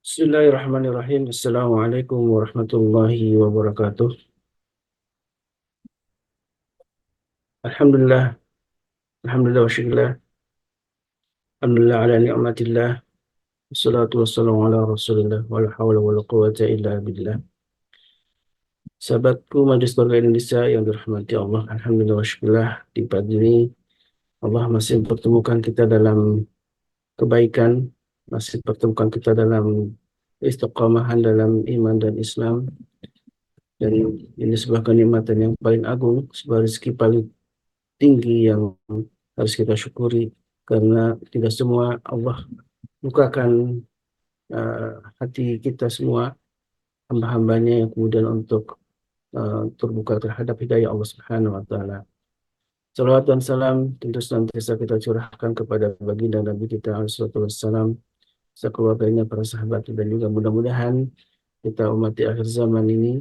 Bismillahirrahmanirrahim. Assalamualaikum warahmatullahi wabarakatuh. Alhamdulillah, alhamdulillah wa syukurillah. Alhamdulillah ala ni'matillah. Wassalatu wassalamu ala rasulillah. Wa la hawla wa la quwata illa billah. Sahabatku Majelis Keluarga Indonesia yang dirahmati Allah. Alhamdulillah wa syukurillah. Di pagi ini Allah masih mempertemukan kita dalam kebaikan. Masih mempertemukan kita dalam istiqamahan dalam iman dan Islam. Dan ini sebuah kenikmatan yang paling agung, sebuah rezeki paling tinggi yang harus kita syukuri karena tidak semua Allah bukakan hati kita semua hamba-hambanya yang kemudian untuk terbuka terhadap hidayah Allah Subhanahu wa taala. Salawat dan salam tentu senantiasa kita curahkan kepada baginda Nabi kita alaihi wassalam, sekeluarganya, para sahabat, dan juga mudah-mudahan kita umat di akhir zaman ini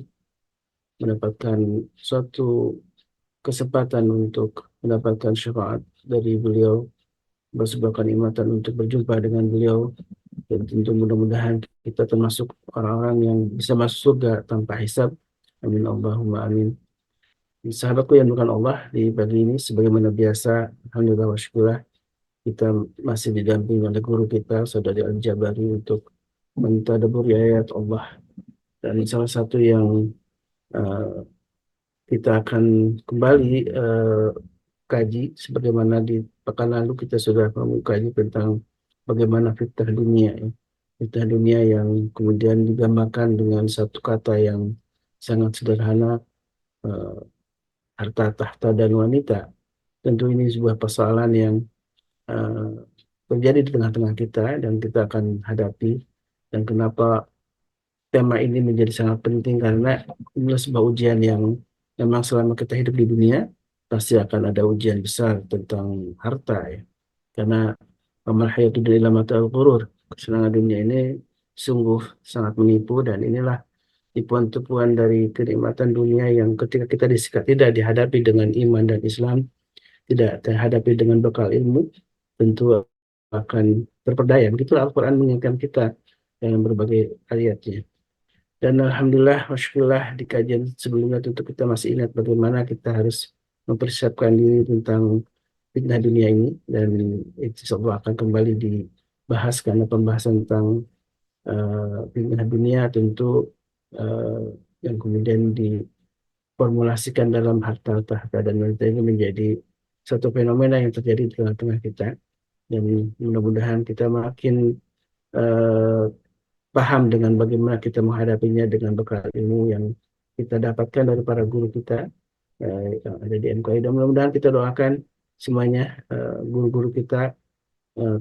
mendapatkan suatu kesempatan untuk mendapatkan syafaat dari beliau, bersebuah kenikmatan untuk berjumpa dengan beliau, dan tentu mudah-mudahan kita termasuk orang-orang yang bisa masuk surga tanpa hisab. Amin Allahumma amin. Sahabatku yang bukan Allah, di pagi ini sebagaimana biasa, alhamdulillah wa syukurlah, kita masih didampingi oleh guru kita Saudari Al-Jabari untuk mentadabburi ayat Allah. Dan salah satu yang uh, kita akan kembali kaji sebagaimana di pekan lalu kita sudah mengkaji tentang bagaimana fitnah dunia, ya. Fitnah dunia yang kemudian digambarkan dengan satu kata yang sangat sederhana, eh, harta, tahta, dan wanita. Tentu ini sebuah persoalan yang eh, terjadi di tengah-tengah kita dan kita akan hadapi. Dan kenapa tema ini menjadi sangat penting karena inilah sebuah ujian yang memang selama kita hidup di dunia pasti akan ada ujian besar tentang harta, ya. Karena amal hayatu dunya illa mata'ul ghurur. Kesenangan dunia ini sungguh sangat menipu dan inilah tipuan-tipuan dari kenikmatan dunia yang ketika kita tidak dihadapi dengan iman dan Islam, tidak dihadapi dengan bekal ilmu, tentu akan terperdaya. Begitulah Al-Quran mengingatkan kita dalam berbagai ayatnya. Dan alhamdulillah, masyaallah di kajian sebelumnya tentu kita masih ingat bagaimana kita harus mempersiapkan diri tentang fitnah dunia ini, dan insya Allah akan kembali dibahas karena pembahasan tentang fitnah dunia tentu uh, yang kemudian diformulasikan dalam harta tahta dan wanita ini menjadi satu fenomena yang terjadi di tengah-tengah kita, dan mudah-mudahan kita makin uh, paham dengan bagaimana kita menghadapinya dengan bekal ilmu yang kita dapatkan dari para guru kita yang ada di MKI. Dan mudah-mudahan kita doakan semuanya, guru-guru kita,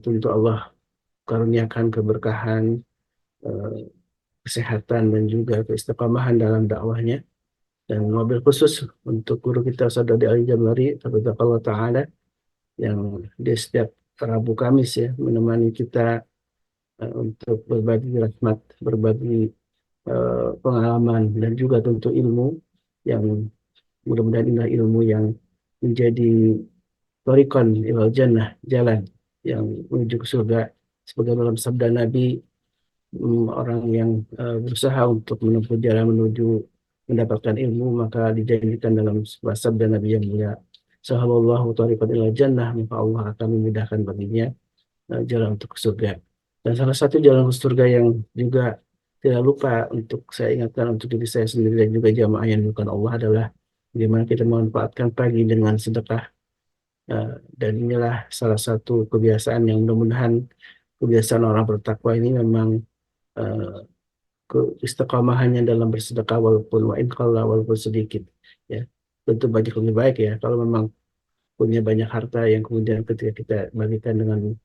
tentu Allah karuniakan keberkahan, eh, kesehatan, dan juga keistiqamahan dalam dakwahnya. Dan mobil khusus untuk guru kita Saudari Ali Jabari, Hafizahullah Ta'ala, yang di setiap Rabu Kamis ya menemani kita untuk berbagi rahmat, berbagi pengalaman, dan juga tentu ilmu yang mudah-mudahan inilah ilmu yang menjadi thariqan ilal jannah, jalan yang menuju ke surga. Sebagai dalam sabda Nabi, orang yang berusaha untuk menempuh jalan menuju mendapatkan ilmu maka dijanjikan dalam sebuah sabda Nabi yang mulia, sahalallahu thariqan ilal jannah, maka Allah akan memudahkan baginya jalan untuk ke surga. Dan salah satu jalan ke surga yang juga tidak lupa untuk saya ingatkan untuk diri saya sendiri dan juga jamaah yang bukan Allah adalah bagaimana kita memanfaatkan pagi dengan sedekah. Dan inilah salah satu kebiasaan yang mudah-mudahan kebiasaan orang bertakwa ini memang uh, keistiqamahannya dalam bersedekah walaupun wa in qalla, walaupun sedikit, ya. Tentu banyak lebih baik ya kalau memang punya banyak harta yang kemudian ketika kita bagikan dengan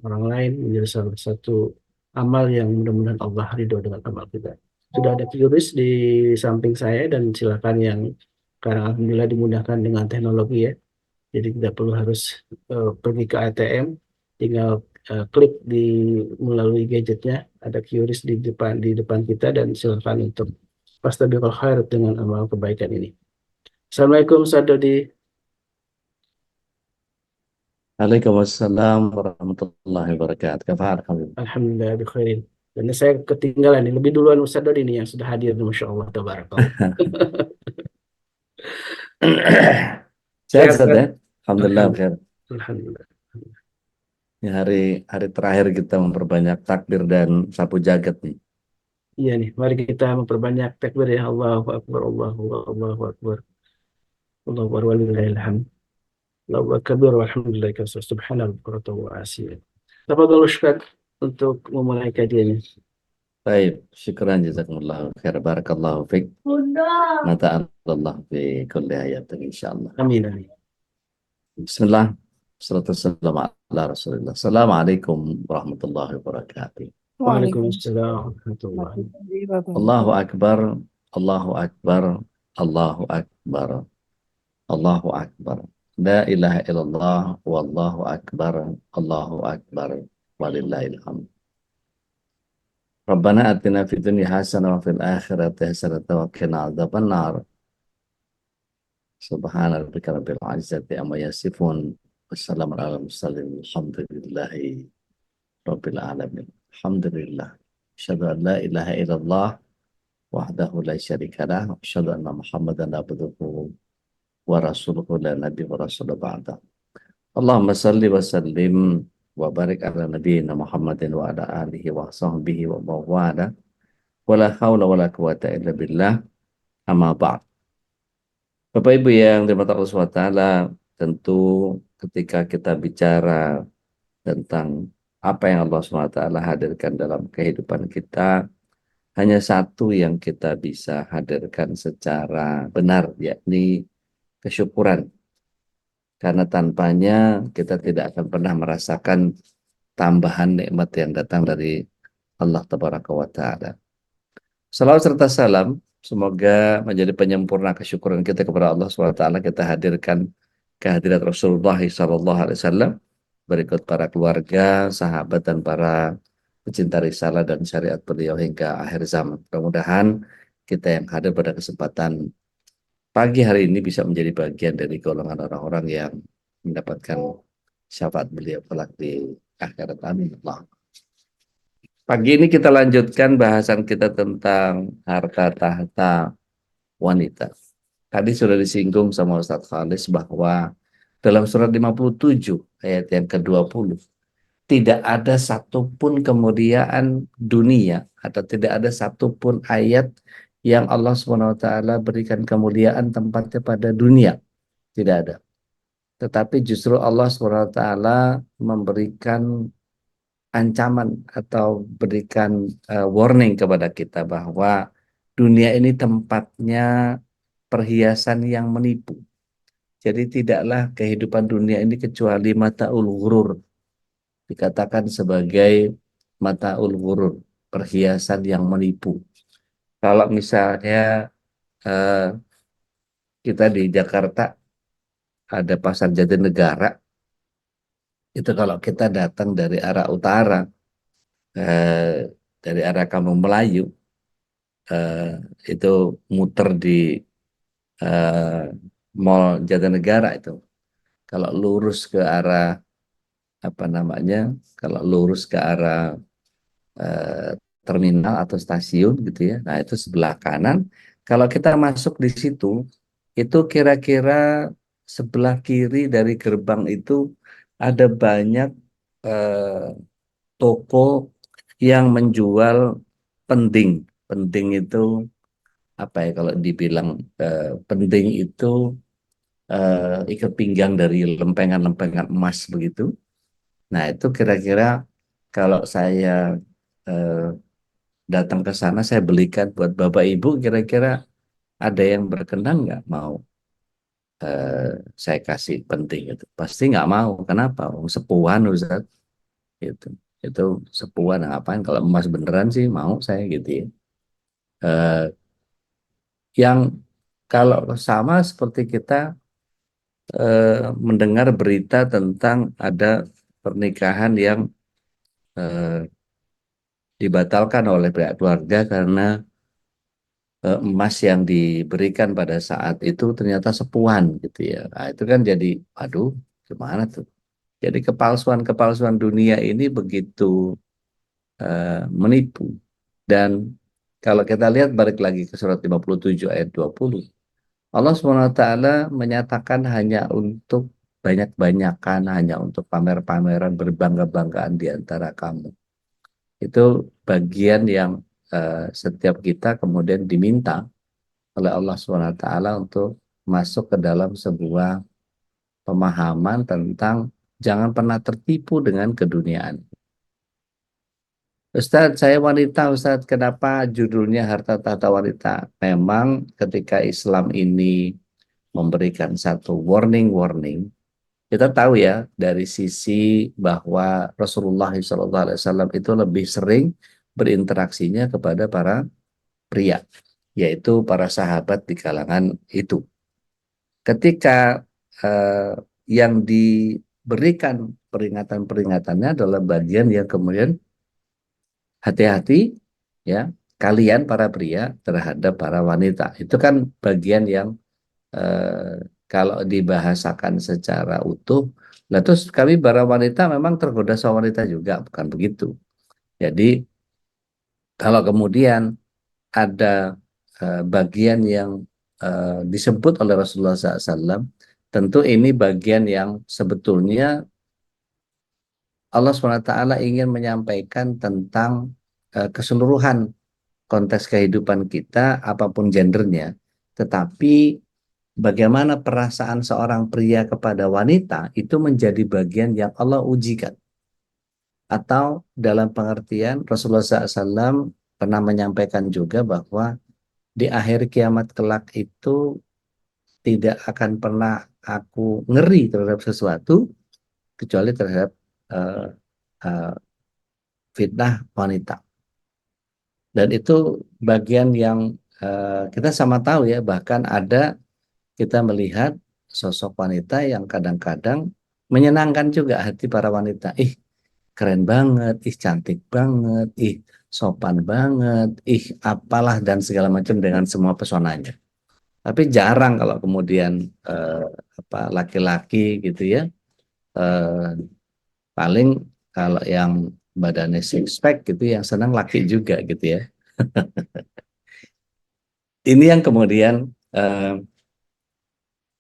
orang lain menjadi salah satu amal yang mudah-mudahan Allah ridho dengan amal kita. Sudah ada QRIS di samping saya dan silakan yang sekarang alhamdulillah dimudahkan dengan teknologi ya. Jadi tidak perlu harus pergi ke ATM, tinggal klik melalui gadgetnya, ada QRIS di depan kita, dan silakan untuk fastabiqul khair dengan amal kebaikan ini. Assalamualaikum Ustaz Dodi. Waalaikumsalam warahmatullahi wabarakatuh. Kabar Habib. Alhamdulillah bi khairin. Karena saya ketinggalan nih. Lebih duluan Ustaz Dodi nih yang sudah hadir. Masya Allah, tabarakallah. Sehat, Sehat Ustaz kan? ya? Alhamdulillah, Alhamdulillah. khair. Alhamdulillah. Ini hari terakhir kita memperbanyak takbir dan sapu jagat nih. Iya nih, mari kita memperbanyak takbir ya. Allahu Akbar, Allahu Akbar. Allahu Akbar, walillahilhamd. Allahu Akbar, walhamdulillah, kasih. Subhanallah, wa asiyah. Tafadhol Ustaz untuk memulai kajiannya. Baik, syukran jazakumullah khair. Barakallahu fiqh. Nata'allallah fi kulli ayatin insyaallah. Amin, amin. Bismillah. Salatu wassalamu ala Rasulillah. Assalamualaikum warahmatullahi wabarakatuh. Waalaikumsalam Waalaikumsalam warahmatullahi. warahmatullahi Allahu wabarakatuh. akbar. Allahu akbar. Allahu akbar. Allahu akbar. La ilaha illallah wallahu akbar. Allahu akbar. Walillahil hamd. Rabbana atina fid dunya hasanah wa fil akhirati hasanah wa qina adzabannar. Subhana rabbika rabbil izzati amma yasifun. Wassalamu ala mursalin. Alhamdulillahi rabbil alamin. Alhamdulillah. Asyhadu an la ilaha illallah wahdahu la syarika lah. Asyhadu anna Muhammadan abduhu wa rasuluhu la nabi wa rasul ba'da. Allahumma salli wa sallim wa barik ala nabiyyina Muhammadin wa ala alihi wa sahbihi wa mawala. Wa la hawla wa la quwata illa billah. Amma ba'd. Bapak Ibu yang dirahmati Allah SWT, tentu ketika kita bicara tentang apa yang Allah SWT hadirkan dalam kehidupan kita, hanya satu yang kita bisa hadirkan secara benar, yakni kesyukuran. Karena tanpanya kita tidak akan pernah merasakan tambahan nikmat yang datang dari Allah Tabaraka wa Ta'ala. Salawat serta salam semoga menjadi penyempurna kesyukuran kita kepada Allah SWT. Kita hadirkan kehadirat Rasulullah SAW, berikut para keluarga, sahabat, dan para pecinta risalah dan syariat beliau hingga akhir zaman. Mudah-mudahan kita yang hadir pada kesempatan pagi hari ini bisa menjadi bagian dari golongan orang-orang yang mendapatkan syafaat beliau kelak di akhirat. Amin. Allah. Pagi ini kita lanjutkan bahasan kita tentang harta tahta wanita. Tadi sudah disinggung sama Ustadz Khalis bahwa dalam surat 57 ayat yang ke-20 tidak ada satupun kemuliaan dunia atau tidak ada satupun ayat yang Allah SWT berikan kemuliaan tempatnya pada dunia. Tidak ada. Tetapi justru Allah SWT memberikan ancaman atau berikan warning kepada kita bahwa dunia ini tempatnya perhiasan yang menipu. Jadi tidaklah kehidupan dunia ini kecuali mataul ghurur. Dikatakan sebagai mataul ghurur, perhiasan yang menipu. Kalau misalnya kita di Jakarta ada pasar Jatinegara, itu kalau kita datang dari arah utara, dari arah Kampung Melayu, itu muter di eh, Mall Jatinegara itu. Kalau lurus ke arah apa namanya, kalau lurus ke arah eh, terminal atau stasiun gitu ya, nah itu sebelah kanan. Kalau kita masuk di situ, itu kira-kira sebelah kiri dari gerbang itu ada banyak eh, toko yang menjual penting. Penting itu apa ya kalau dibilang penting itu ikat pinggang dari lempengan-lempengan emas begitu. Nah itu kira-kira kalau saya eh, datang ke sana saya belikan buat Bapak Ibu kira-kira ada yang berkenan nggak mau eh, saya kasih penting itu? Pasti nggak mau. Kenapa? Oh, sepuhan Ustaz. Gitu. Itu sepuhan ngapain kalau emas beneran sih mau saya gitu ya. Eh, yang kalau sama seperti kita mendengar berita tentang ada pernikahan yang eh, dibatalkan oleh pihak keluarga karena emas yang diberikan pada saat itu ternyata sepuhan gitu ya. Nah, itu kan jadi, aduh, gimana tuh? Jadi kepalsuan-kepalsuan dunia ini begitu menipu. Dan kalau kita lihat balik lagi ke surat 57 ayat 20, Allah SWT menyatakan hanya untuk banyak-banyakan, hanya untuk pamer-pameran, berbangga-banggaan di antara kamu. Itu bagian yang setiap kita kemudian diminta oleh Allah SWT untuk masuk ke dalam sebuah pemahaman tentang jangan pernah tertipu dengan keduniaan. Ustadz, saya wanita, Ustadz. Kenapa judulnya Harta Tahta Wanita? Memang ketika Islam ini memberikan satu warning-warning, kita tahu ya dari sisi bahwa Rasulullah SAW itu lebih sering berinteraksinya kepada para pria, yaitu para sahabat di kalangan itu. Ketika eh, yang diberikan peringatan-peringatannya adalah bagian yang kemudian hati-hati ya kalian para pria terhadap para wanita. Itu kan bagian yang kalau dibahasakan secara utuh, lah terus kami para wanita memang tergoda sama wanita juga, bukan begitu. Jadi kalau kemudian ada bagian yang disebut oleh Rasulullah SAW, tentu ini bagian yang sebetulnya Allah SWT ingin menyampaikan tentang keseluruhan konteks kehidupan kita, apapun gendernya, tetapi bagaimana perasaan seorang pria kepada wanita itu menjadi bagian yang Allah ujikan. Atau dalam pengertian Rasulullah SAW pernah menyampaikan juga bahwa di akhir kiamat kelak itu tidak akan pernah aku ngeri terhadap sesuatu kecuali terhadap uh, uh, fitnah wanita. Dan itu bagian yang kita sama tahu ya, bahkan ada kita melihat sosok wanita yang kadang-kadang menyenangkan juga hati para wanita. Ih, keren banget, ih cantik banget, ih sopan banget, ih apalah dan segala macam dengan semua pesonanya. Tapi jarang kalau kemudian eh, apa laki-laki gitu ya, eh, paling kalau yang badannya six pack gitu yang senang laki juga gitu ya. Ini yang kemudian eh,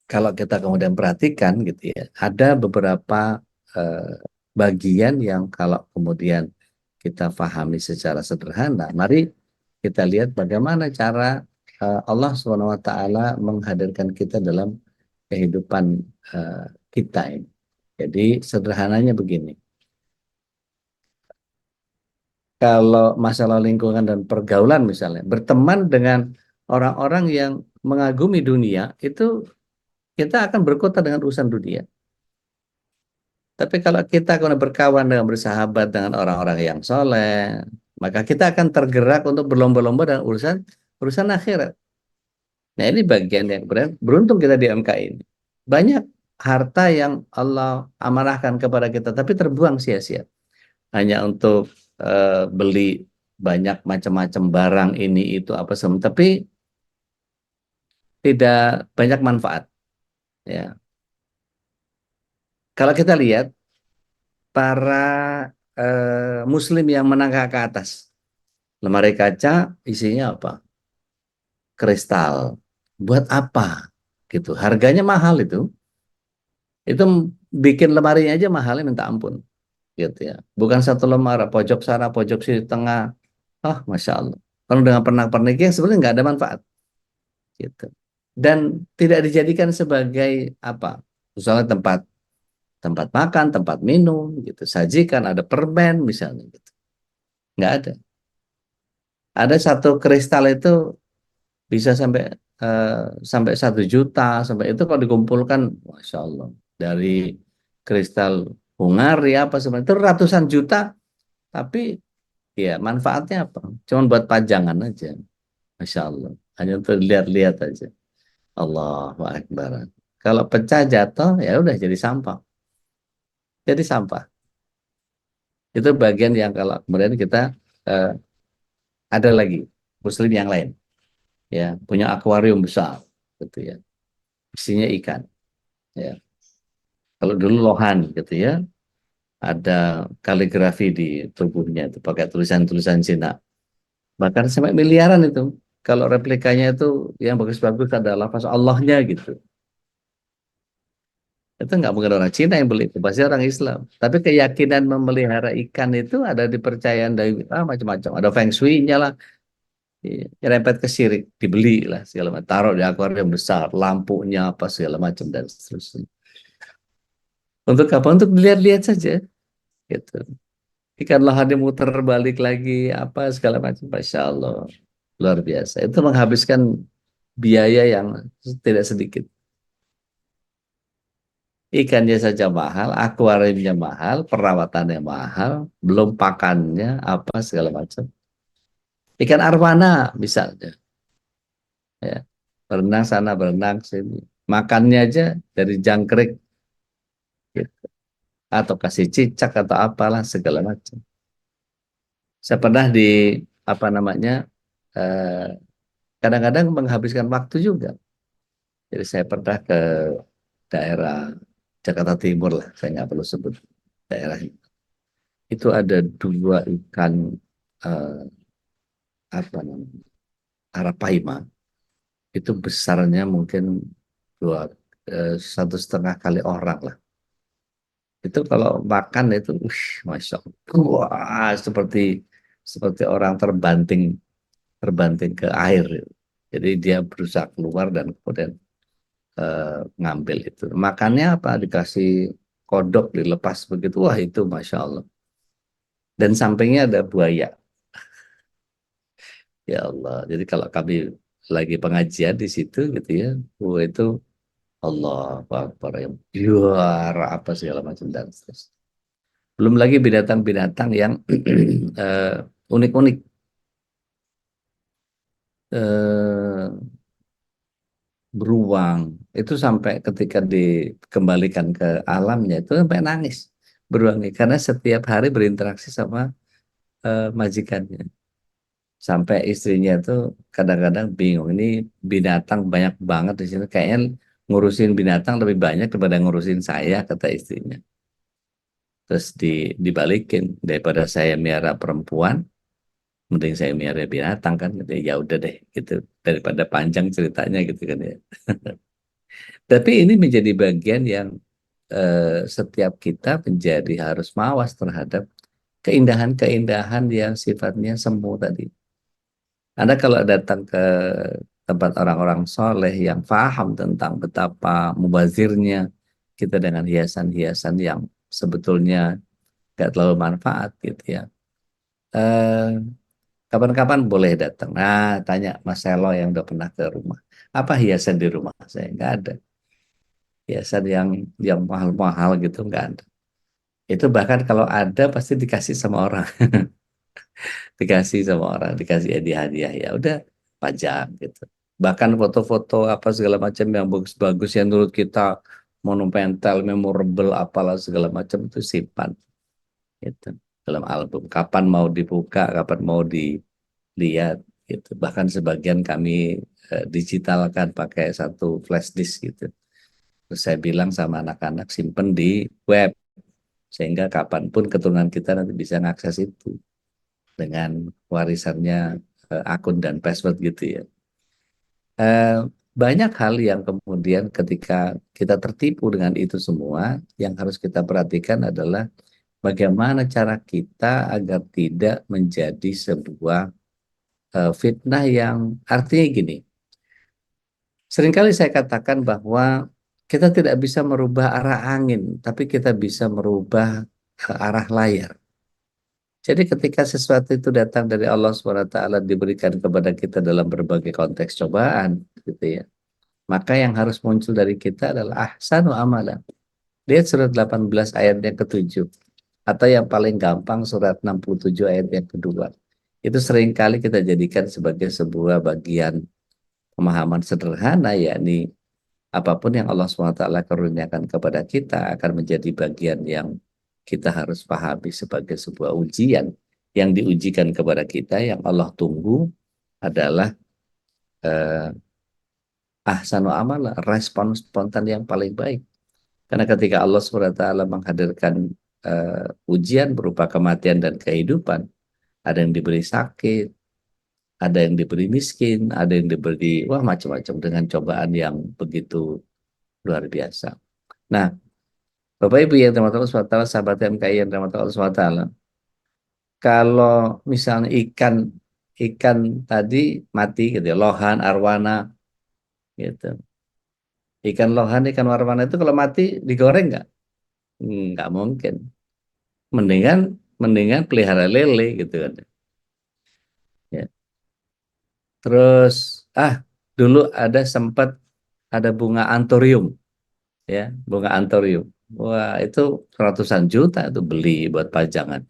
kalau kita kemudian perhatikan gitu ya, ada beberapa eh, bagian yang kalau kemudian kita pahami secara sederhana, mari kita lihat bagaimana cara Allah SWT menghadirkan kita dalam kehidupan eh, kita ini. Jadi sederhananya begini, kalau masalah lingkungan dan pergaulan misalnya, berteman dengan orang-orang yang mengagumi dunia, itu kita akan berkutat dengan urusan dunia. Tapi kalau kita kemudian berkawan dengan bersahabat dengan orang-orang yang soleh, maka kita akan tergerak untuk berlomba-lomba dengan urusan urusan akhirat. Nah ini bagian yang beruntung kita di MK ini. Banyak harta yang Allah amanahkan kepada kita, tapi terbuang sia-sia. Hanya untuk beli banyak macam-macam barang ini itu apa semua, tapi tidak banyak manfaat. Ya, kalau kita lihat para Muslim yang menengah ke atas. Lemari kaca isinya apa? Kristal. Buat apa? Gitu. Harganya mahal itu. Itu bikin lemarinya aja mahalnya minta ampun. Gitu ya. Bukan satu lemari, pojok sana, pojok sini, tengah. Ah, Masya Allah. Kalau dengan pernak-pernik yang sebenarnya nggak ada manfaat. Gitu. Dan tidak dijadikan sebagai apa? Misalnya tempat tempat makan, tempat minum, gitu. Sajikan, ada permen misalnya. Gitu. Nggak ada. Ada satu kristal itu bisa sampai eh, sampai 1 juta sampai itu kalau dikumpulkan, masya Allah dari kristal Hungaria apa sebenarnya itu ratusan juta, tapi ya manfaatnya apa? Cuman buat pajangan aja, masya Allah, hanya untuk lihat-lihat aja. Allahu Akbar. Kalau pecah jatuh ya udah jadi sampah, jadi sampah. Itu bagian yang kalau kemudian kita eh, ada lagi Muslim yang lain ya punya akuarium besar gitu ya isinya ikan ya. Kalau dulu lohan gitu ya, ada kaligrafi di tubuhnya itu pakai tulisan-tulisan Cina. Bahkan sampai miliaran itu. Kalau replikanya itu yang bagus-bagus ada lafaz Allahnya gitu. Itu nggak mungkin orang Cina yang beli itu, pasti orang Islam. Tapi keyakinan memelihara ikan itu ada di percayaan dari macam-macam. Ada feng shui-nya lah, iya, nyerempet ke syirik, dibeli lah segala macam. Taruh di akuarium besar, lampunya apa segala macam dan seterusnya. Untuk apa? Untuk dilihat-lihat saja, gitu. Ikan lahannya muter balik lagi, apa segala macam. Masya Allah, luar biasa. Itu menghabiskan biaya yang tidak sedikit. Ikannya saja mahal, akuariumnya mahal, perawatannya mahal, belum pakannya, apa segala macam. Ikan arwana misalnya, ya, berenang sana, berenang sini. Makannya aja dari jangkrik, gitu. Atau kasih cicak atau apalah segala macam. Saya pernah di apa namanya, eh, kadang-kadang menghabiskan waktu juga. Jadi saya pernah ke daerah Jakarta Timur lah, saya nggak perlu sebut daerah. Itu ada dua ikan, eh, apa namanya, arapaima. Itu besarnya mungkin dua, 1,5 kali orang lah. Itu kalau makan itu, masya Allah, wah, seperti seperti orang terbanting terbanting ke air. Jadi dia berusaha keluar dan kemudian ngambil itu. Makannya apa? Dikasih kodok dilepas begitu, wah itu masya Allah. Dan sampingnya ada buaya. Ya Allah. Jadi kalau kami lagi pengajian di situ gitu ya, itu Allah Akbar yang biar apa segala macam dan seterusnya. Belum lagi binatang-binatang yang eh, unik-unik. Eh, Beruang itu sampai ketika dikembalikan ke alamnya itu sampai nangis beruangnya karena setiap hari berinteraksi sama majikannya. Sampai istrinya tuh kadang-kadang bingung, ini binatang banyak banget di sini, kayaknya ngurusin binatang lebih banyak daripada ngurusin saya, kata istrinya. Terus dibalikin, daripada saya miara perempuan mending saya miara binatang kan gitu. Ya udah deh gitu, daripada panjang ceritanya gitu kan ya. Tapi ini menjadi bagian yang setiap kita menjadi harus mawas terhadap keindahan-keindahan yang sifatnya semu tadi. Anda kalau datang ke tempat orang-orang soleh yang paham tentang betapa mubazirnya kita dengan hiasan-hiasan yang sebetulnya gak terlalu manfaat gitu ya. Eh, Kapan-kapan boleh datang. Nah, tanya Mas Selo yang udah pernah ke rumah. Apa hiasan di rumah saya? Nggak ada. Hiasan yang mahal-mahal gitu nggak ada. Itu bahkan kalau ada pasti dikasih sama orang. Dikasih sama orang, dikasih hadiah-hadiah. Ya udah, pajang gitu. Bahkan foto-foto apa segala macam yang bagus-bagus yang menurut kita monumental, memorable, apalah segala macam itu simpan gitu dalam album. Kapan mau dibuka, kapan mau dilihat gitu. Bahkan sebagian kami digitalkan pakai satu flash disk gitu. Terus saya bilang sama anak-anak simpen di web sehingga kapanpun keturunan kita nanti bisa mengakses itu dengan warisannya akun dan password gitu ya. Eh, Banyak hal yang kemudian ketika kita tertipu dengan itu semua, yang harus kita perhatikan adalah bagaimana cara kita agar tidak menjadi sebuah fitnah yang artinya gini. Seringkali saya katakan bahwa kita tidak bisa merubah arah angin, tapi kita bisa merubah arah layar. Jadi ketika sesuatu itu datang dari Allah SWT diberikan kepada kita dalam berbagai konteks cobaan, gitu ya. Maka yang harus muncul dari kita adalah ahsanu amalan. Lihat surat 18 ayat yang ketujuh. Atau yang paling gampang surat 67 ayat yang kedua. Itu seringkali kita jadikan sebagai sebuah bagian pemahaman sederhana, yakni apapun yang Allah SWT karuniakan kepada kita akan menjadi bagian yang kita harus pahami sebagai sebuah ujian yang diujikan kepada kita. Yang Allah tunggu adalah eh, ahsanu amal, respon spontan yang paling baik. Karena ketika Allah SWT menghadirkan ujian berupa kematian dan kehidupan. Ada yang diberi sakit, ada yang diberi miskin, ada yang diberi wah macam-macam dengan cobaan yang begitu luar biasa. Nah, Bapak Ibu yang dirahmati Allah SWT, sahabat MKI yang dirahmati Allah SWT, kalau misalnya ikan ikan tadi mati gitu ya, lohan, arwana gitu. Ikan lohan, ikan arwana itu kalau mati digoreng nggak? Nggak mungkin. Mendingan mendingan pelihara lele gitu kan. Ya. Terus dulu ada sempat ada bunga antorium ya, bunga antorium. Wah, itu ratusan juta itu beli buat pajangan.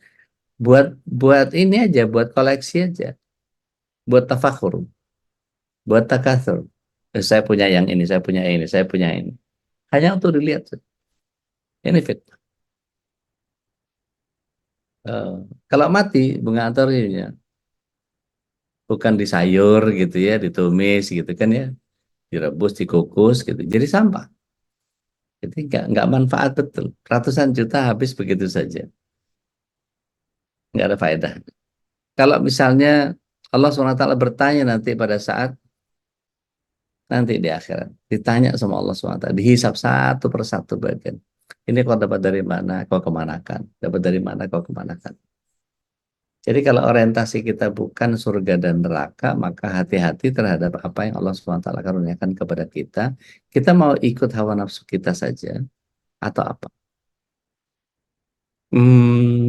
Buat buat ini aja, buat koleksi aja, buat tafakur, buat takatsur. Saya punya yang ini, saya punya ini, saya punya ini. Hanya untuk dilihat. Ini fit. Eh, Kalau mati bunga antoriumnya bukan disayur gitu ya, ditumis gitu kan ya, direbus, dikukus gitu. Jadi sampah. Jadi nggak manfaat betul. Ratusan juta habis begitu saja. Nggak ada faedah. Kalau misalnya Allah SWT bertanya nanti pada saat nanti di akhirat. Ditanya sama Allah SWT. Dihisap satu persatu bagian. Ini kau dapat dari mana, kau kemanakan. Dapat dari mana, kau kemanakan. Jadi kalau orientasi kita bukan surga dan neraka, maka hati-hati terhadap apa yang Allah SWT karuniakan kepada kita. Kita mau ikut hawa nafsu kita saja atau apa?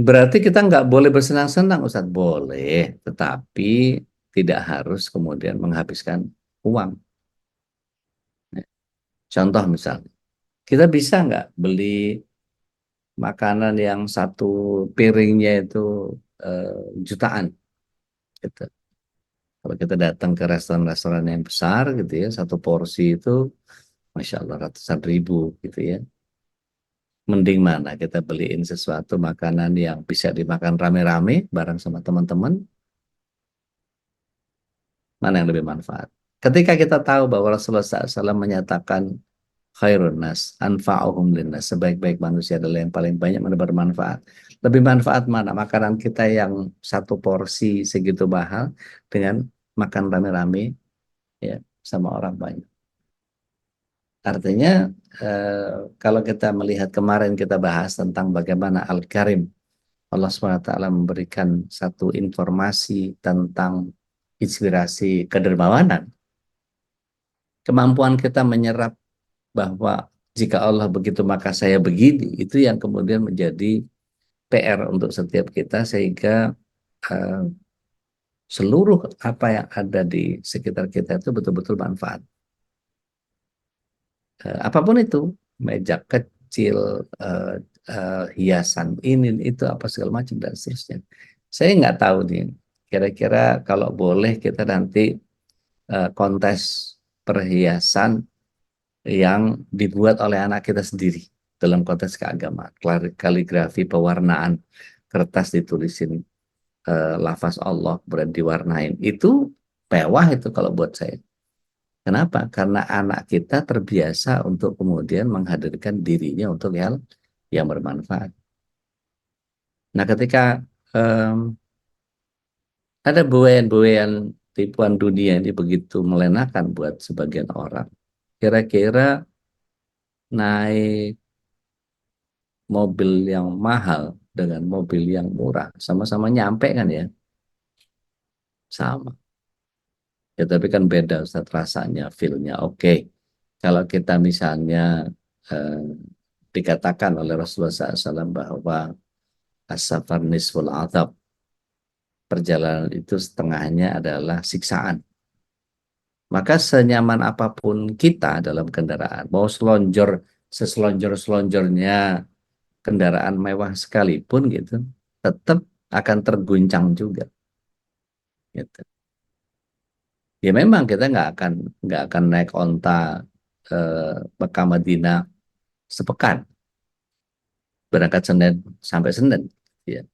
Berarti kita nggak boleh bersenang-senang, Ustaz. Boleh, tetapi tidak harus kemudian menghabiskan uang. Contoh misalnya, kita bisa nggak beli makanan yang satu piringnya itu eh, jutaan, gitu. Kalau kita datang ke restoran-restoran yang besar, gitu ya, satu porsi itu, masya Allah ratusan ribu, gitu ya. Mending mana kita beliin sesuatu makanan yang bisa dimakan rame-rame bareng sama teman-teman, mana yang lebih manfaat? Ketika kita tahu bahwa Rasulullah SAW menyatakan khairun nas, anfa'uhum linnas, sebaik-baik manusia adalah yang paling banyak menebar manfaat. Lebih manfaat mana? Makanan kita yang satu porsi segitu mahal dengan makan rame-rame ya sama orang banyak. Artinya kalau kita melihat kemarin kita bahas tentang bagaimana Al-Karim Allah SWT memberikan satu informasi tentang inspirasi kedermawanan. Kemampuan kita menyerap bahwa jika Allah begitu maka saya begini, itu yang kemudian menjadi PR untuk setiap kita sehingga eh, seluruh apa yang ada di sekitar kita itu betul-betul manfaat. Apapun itu, meja kecil, eh, hiasan ini, itu apa segala macam dan seterusnya. Saya nggak tahu nih, kira-kira kalau boleh kita nanti kontes perhiasan yang dibuat oleh anak kita sendiri dalam konteks keagamaan, kaligrafi, pewarnaan, kertas ditulisin lafaz Allah kemudian diwarnain. Itu mewah itu kalau buat saya. Kenapa? Karena anak kita terbiasa untuk kemudian menghadirkan dirinya untuk hal yang bermanfaat. Nah, ketika em, ada buayan-buayan tipuan dunia ini begitu melenakan buat sebagian orang, kira-kira naik mobil yang mahal dengan mobil yang murah, sama-sama nyampe kan ya? Sama. Ya, tapi kan beda Ustaz rasanya, feel-nya. Oke. Kalau kita misalnya eh, dikatakan oleh Rasulullah SAW bahwa as-safar nisful adab, perjalanan itu setengahnya adalah siksaan. Maka senyaman apapun kita dalam kendaraan, mau selonjor, seselonjor-selonjornya kendaraan mewah sekalipun gitu, tetap akan terguncang juga. Gitu. Ya memang kita nggak akan naik onta Mekah Madinah sepekan, berangkat Senin sampai Senin. Ya.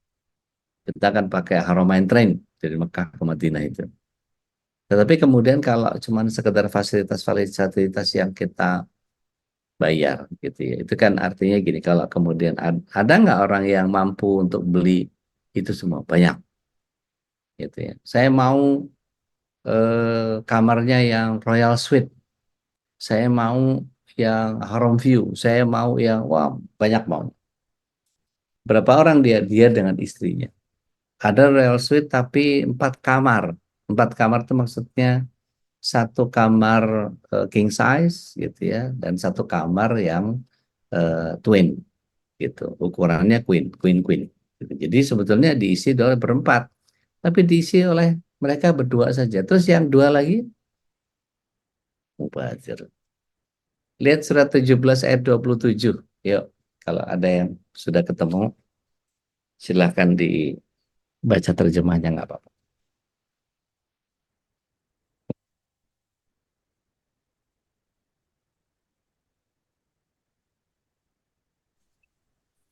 Kita akan pakai Haramain Train dari Mekah ke Madinah itu. Tetapi kemudian kalau cuma sekedar fasilitas-fasilitas yang kita bayar gitu ya. Itu kan artinya gini, kalau kemudian ada nggak orang yang mampu untuk beli itu semua? Banyak gitu ya. Saya mau kamarnya yang Royal Suite, saya mau yang Harem View, saya mau yang wah banyak mau. Berapa orang dia dengan istrinya? Ada Royal Suite tapi 4 kamar. 4 kamar itu maksudnya satu kamar king size gitu ya, dan satu kamar yang twin gitu. Ukurannya queen, queen, queen. Gitu. Jadi sebetulnya diisi oleh berempat, tapi diisi oleh mereka berdua saja. Terus yang dua lagi mubazir. Lihat surat 17 ayat 27. Yuk, kalau ada yang sudah ketemu, silahkan dibaca terjemahnya nggak apa-apa.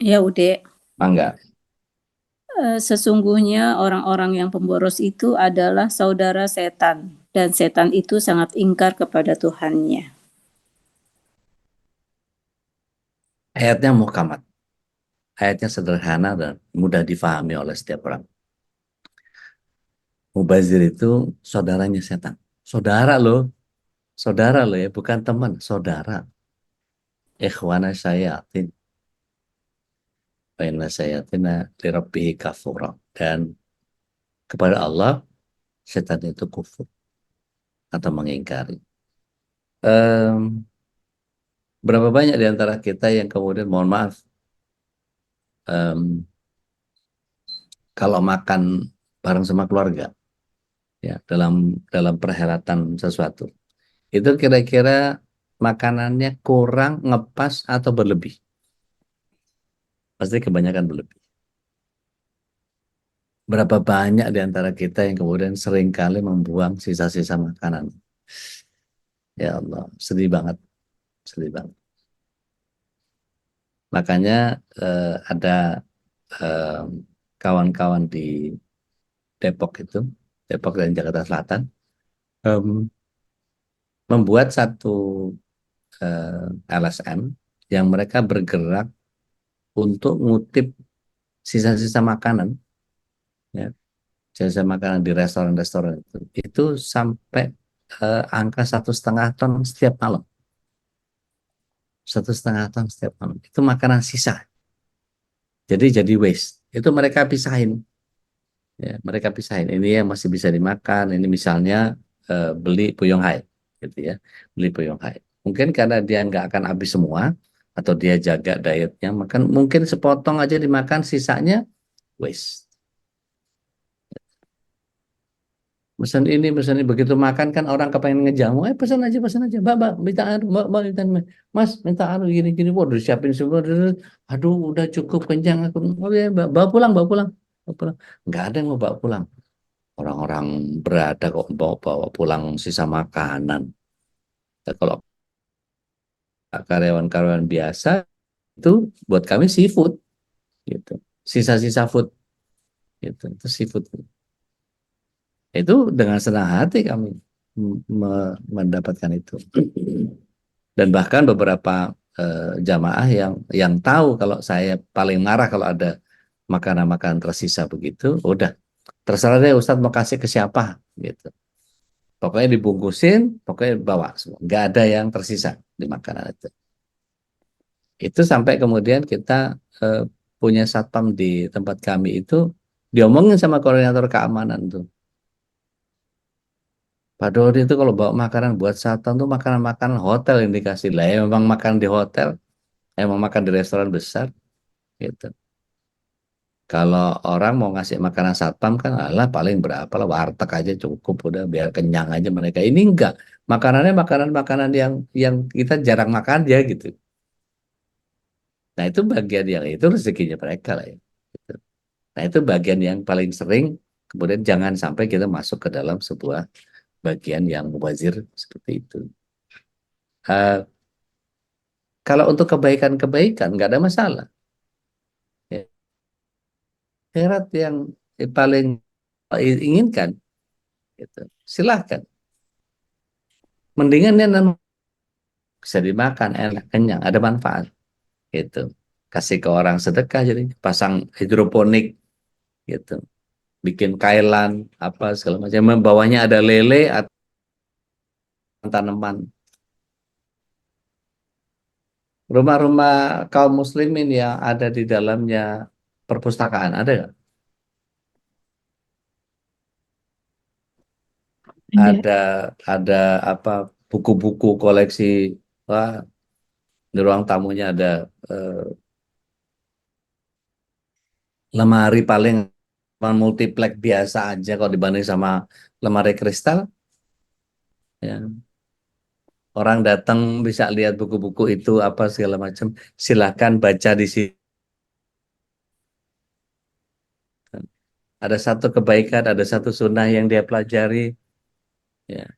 Ya, Ude. Mangga. Sesungguhnya orang-orang yang pemboros itu adalah saudara setan, dan setan itu sangat ingkar kepada Tuhannya. Ayatnya muhkamat. Ayatnya sederhana dan mudah difahami oleh setiap orang. Mubazir itu saudaranya setan. Saudara loh ya, bukan teman, saudara. Ikhwana syayatin. Baina syayatina lirabbihi kafura. Dan kepada Allah, setan itu kufur atau mengingkari. Em, Berapa banyak di antara kita yang kemudian, mohon maaf, em, kalau makan bareng sama keluarga, ya dalam dalam perhelatan sesuatu, itu kira-kira makanannya kurang, ngepas, atau berlebih? Pasti kebanyakan berlebih. Berapa banyak di antara kita yang kemudian seringkali membuang sisa-sisa makanan? Ya Allah, sedih banget, sedih banget. Makanya ada eh, kawan-kawan di Depok itu, Depok dan Jakarta Selatan, em, membuat satu LSM yang mereka bergerak untuk ngutip sisa-sisa makanan, ya, sisa makanan di restoran-restoran itu sampai angka 1,5 ton setiap malam. 1,5 ton setiap malam. Itu makanan sisa. Jadi waste. Itu mereka pisahin. Ya, mereka pisahin. Ini yang masih bisa dimakan. Ini misalnya beli Puyong Hai, gitu ya. Beli Puyong Hai. Mungkin karena dia nggak akan habis semua, atau dia jaga dietnya, maka mungkin sepotong aja dimakan, sisanya waste. Pesan ini, begitu makan kan orang kepengen ngejamu, pesan aja, mbak, minta anu, mbak, minta, mas, minta anu, gini, waduh, siapin semua, aduh, udah cukup kenyang aku, oh ya, mbak, bawa pulang, nggak ada yang mau bawa pulang, orang-orang berada kok bawa pulang sisa makanan. Ya, kalau karyawan-karyawan biasa itu buat kami seafood, gitu, sisa-sisa food, gitu, itu seafood. Itu dengan senang hati kami mendapatkan itu. Dan bahkan beberapa jamaah yang tahu kalau saya paling marah kalau ada makanan-makanan tersisa begitu, udah terserah deh Ustadz mau kasih ke siapa gitu. Pokoknya dibungkusin, pokoknya bawa semua. Nggak ada yang tersisa di makanan itu. Itu sampai kemudian kita eh, punya satpam di tempat kami itu diomongin sama koordinator keamanan tuh. Pak Dodi itu kalau bawa makanan buat satpam tuh makanan-makanan hotel yang dikasih lah. Ya, memang makan di hotel, emang makan di restoran besar gitu. Kalau orang mau ngasih makanan satpam kan alah paling berapa lah, warteg aja cukup udah biar kenyang aja mereka. Ini enggak. Makanannya makanan-makanan yang kita jarang makan ya gitu. Nah, itu bagian yang itu rezekinya mereka lah ya. Gitu. Nah, itu bagian yang paling sering kemudian jangan sampai kita masuk ke dalam sebuah bagian yang mubazir seperti itu. Eh, Kalau untuk kebaikan-kebaikan nggak ada masalah. Ya, Akhirat yang paling inginkan, gitu. Silahkan. Mendingan dia bisa dimakan, enak, kenyang, ada manfaat gitu. Kasih ke orang sedekah, jadi pasang hidroponik gitu, bikin kailan apa segala macam, membawanya ada lele atau tanaman. Rumah-rumah kaum muslimin yang ada di dalamnya perpustakaan ada nggak? Ada. Ada apa, buku-buku koleksi. Wah, di ruang tamunya ada eh, lemari paling multiplex biasa aja kalau dibanding sama lemari kristal. Ya. Orang datang bisa lihat buku-buku itu apa segala macam. Silahkan baca di sini. Ada satu kebaikan, ada satu sunnah yang dia pelajari. Ya.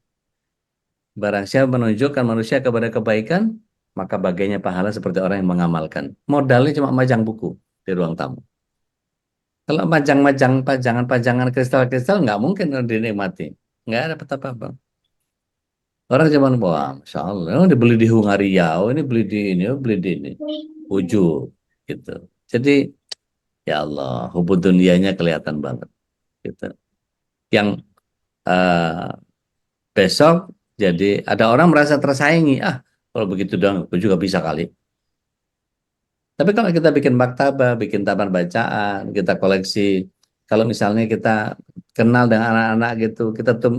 Barang siapa menunjukkan manusia kepada kebaikan, maka baginya pahala seperti orang yang mengamalkan. Modalnya cuma majang buku di ruang tamu. Kalau majang-majang pajangan-pajangan kristal-kristal nggak mungkin dinikmati. Nggak ada apa-apa. Orang cuman, wah, Masya Allah, oh, dibeli di Hungaria, oh, ini beli di ini, oh, beli di ini. Ujung, gitu. Jadi, ya Allah, hubud dunianya kelihatan banget. Gitu. Yang eh, besok, jadi ada orang merasa tersaingi. Ah, kalau begitu dong, aku juga bisa kali. Tapi kalau kita bikin maktabah, bikin taman bacaan, kita koleksi, kalau misalnya kita kenal dengan anak-anak gitu,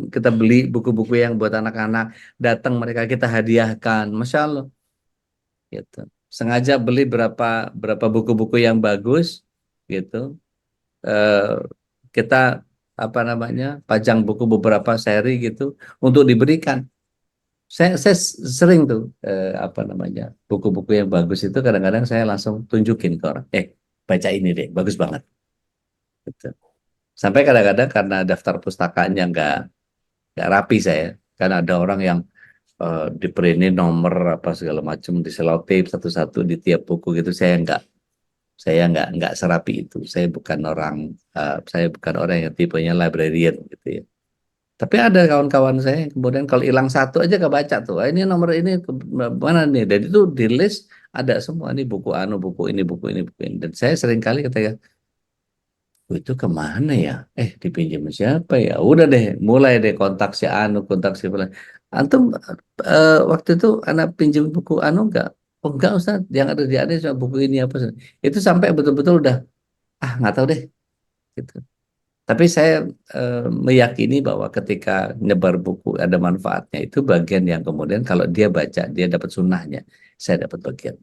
kita beli buku-buku yang buat anak-anak, datang mereka kita hadiahkan, Masya Allah, gitu. Sengaja beli berapa berapa buku-buku yang bagus, gitu. Eh, kita apa namanya, pajang buku beberapa seri gitu untuk diberikan. Saya sering tuh apa namanya, buku-buku yang bagus itu kadang-kadang saya langsung tunjukin ke orang, baca ini deh, bagus banget gitu. Sampai kadang-kadang karena daftar pustakanya nggak rapi saya, karena ada orang yang diprintin nomor apa segala macam di selotip satu-satu di tiap buku gitu, saya nggak serapi itu. Saya bukan orang yang tipenya librarian gitu ya. Tapi ada kawan-kawan saya yang kemudian kalau hilang satu aja kebaca tuh. Ah, ini nomor ini mana nih? Dan itu di list ada semua nih, buku anu, buku ini, buku ini, buku ini. Dan saya sering kali ketika, "Oh, itu kemana ya? Dipinjam siapa ya? Udah deh, mulai deh kontak si anu, kontak si fulan. Antum waktu itu anak pinjam buku anu enggak? Oh enggak Ustaz, yang ada di ada cuma buku ini apa. Itu sampai betul-betul udah, nggak tahu deh. Gitu. Tapi saya meyakini bahwa ketika nyebar buku ada manfaatnya, itu bagian yang kemudian kalau dia baca, dia dapat sunnahnya, saya dapat bagian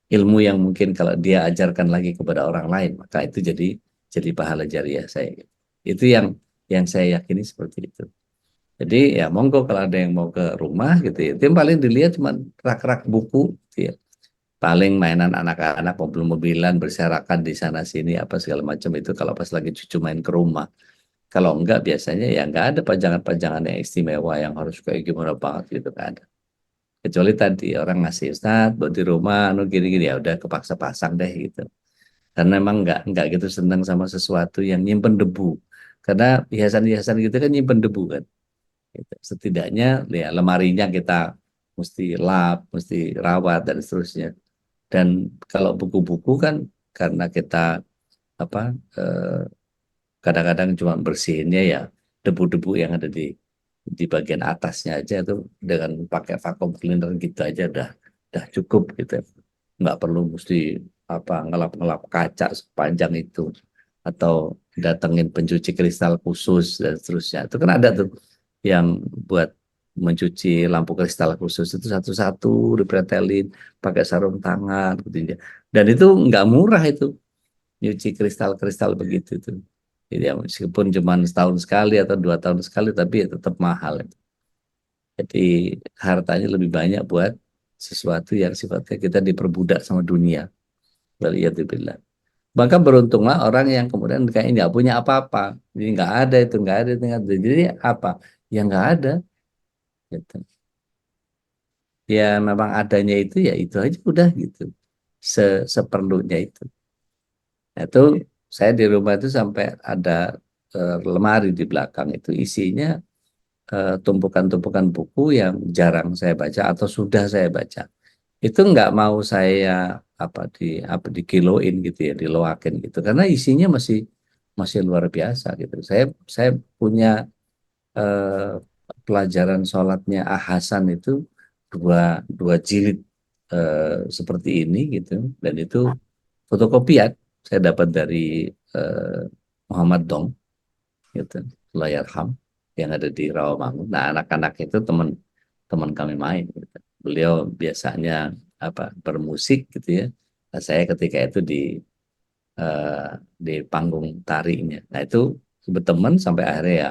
ilmu yang mungkin kalau dia ajarkan lagi kepada orang lain, maka itu jadi pahala jariah saya. Itu yang saya yakini seperti itu. Jadi ya monggo kalau ada yang mau ke rumah gitu ya, itu yang paling dilihat cuma rak-rak buku gitu ya. Paling mainan anak-anak, mobil-mobilan berserakan di sana sini apa segala macam, itu kalau pas lagi cucu main ke rumah. Kalau enggak biasanya ya enggak ada pajangan-pajangan yang istimewa yang harus kayak gimana banget gitu, kan ada. Kecuali tadi orang ngasih, Ustaz buat di rumah anu gini-gini, ya udah kepaksa pasang deh gitu. Karena memang enggak gitu senang sama sesuatu yang nyimpen debu. Karena hiasan-hiasan gitu kan nyimpen debu kan. Gitu. Setidaknya ya lemarinya kita mesti lap, mesti rawat dan seterusnya. Dan kalau buku-buku kan karena kita apa eh, kadang-kadang cuma bersihinnya ya debu-debu yang ada di bagian atasnya aja, itu dengan pakai vacuum cleaner gitu aja udah cukup gitu. Nggak perlu mesti apa ngelap-ngelap kaca sepanjang itu, atau datengin pencuci kristal khusus dan seterusnya. Itu kan ada tuh yang buat mencuci lampu kristal khusus, itu satu-satu dipretelin pakai sarung tangan gitu ya. Dan itu nggak murah itu, nyuci kristal-kristal begitu tuh. Jadi ya, meskipun cuma setahun sekali atau 2 tahun sekali, tapi ya tetap mahal. Jadi hartanya lebih banyak buat sesuatu yang sifatnya kita diperbudak sama dunia. Waliyadzubillah. Maka beruntunglah orang yang kemudian kayak nggak punya apa-apa. Jadi nggak ada itu, nggak ada itu, nggak ada. Jadi apa? Ya nggak ada. Gitu. Ya memang adanya itu ya itu aja udah gitu. Seperlunya itu. Nah, itu saya di rumah itu sampai ada lemari di belakang itu isinya tumpukan-tumpukan buku yang jarang saya baca atau sudah saya baca. Itu nggak mau saya dikiloin gitu ya, diloakin gitu, karena isinya masih masih luar biasa gitu. Saya punya eh, pelajaran sholatnya Hasan itu dua dua jilid seperti ini gitu, dan itu fotokopian saya dapat dari eh, Muhammad Dong gitu, Layarham, yang ada di Rawamangun. Nah, anak-anak itu teman-teman kami main gitu. Beliau biasanya bermusik gitu ya. Nah, saya ketika itu eh, di panggung tarinya. Nah, itu berteman sampai akhirnya ya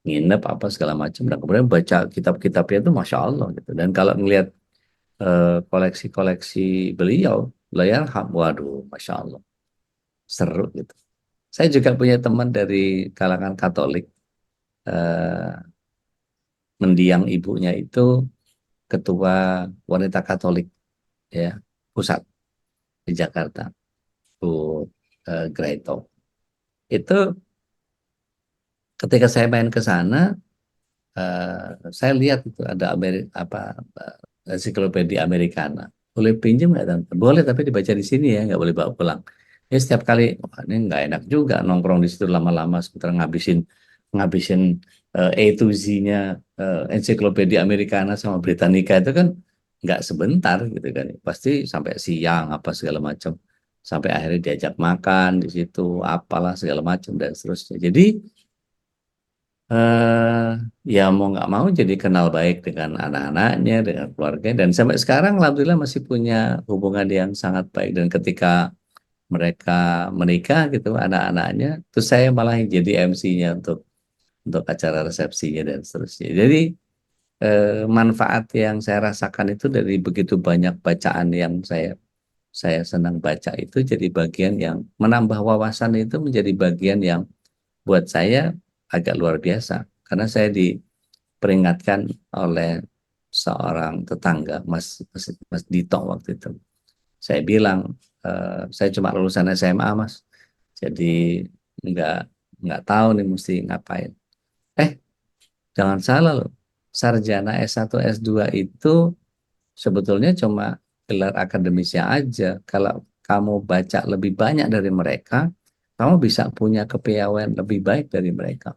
nginep apa segala macam. Dan kemudian baca kitab-kitabnya itu Masya Allah gitu. Dan kalau ngelihat koleksi-koleksi beliau, Layarham, waduh, Masya Allah, seru gitu. Saya juga punya teman dari kalangan Katolik, eh, mendiang ibunya itu ketua wanita Katolik ya pusat di Jakarta, Bu Graito. Itu ketika saya main ke sana, saya lihat itu ada ensiklopedia Americana. Boleh pinjam nggak Tante? Boleh, tapi dibaca di sini ya, nggak boleh bawa pulang. Ya setiap kali, wah, ini nggak enak juga nongkrong di situ lama-lama sebentar ngabisin ngabisin A to Z-nya ensiklopedia Americana sama Britannica itu kan nggak sebentar gitu kan. Pasti sampai siang apa segala macam. Sampai akhirnya diajak makan di situ, apalah segala macam dan seterusnya. Jadi eh ya mau nggak mau jadi kenal baik dengan anak-anaknya, dengan keluarga, dan sampai sekarang alhamdulillah masih punya hubungan yang sangat baik. Dan ketika mereka menikah gitu anak-anaknya, terus saya malah yang jadi MC-nya untuk acara resepsinya dan seterusnya. Jadi manfaat yang saya rasakan itu dari begitu banyak bacaan yang saya senang baca, itu jadi bagian yang menambah wawasan, itu menjadi bagian yang buat saya agak luar biasa, karena saya diperingatkan oleh seorang tetangga, Mas Dito waktu itu. Saya bilang, saya cuma lulusan SMA Mas, jadi nggak nggak tahu nih mesti ngapain. Eh, jangan salah loh, sarjana S1 S2 itu sebetulnya cuma gelar akademisnya aja. Kalau kamu baca lebih banyak dari mereka, kamu bisa punya kepiawaian lebih baik dari mereka.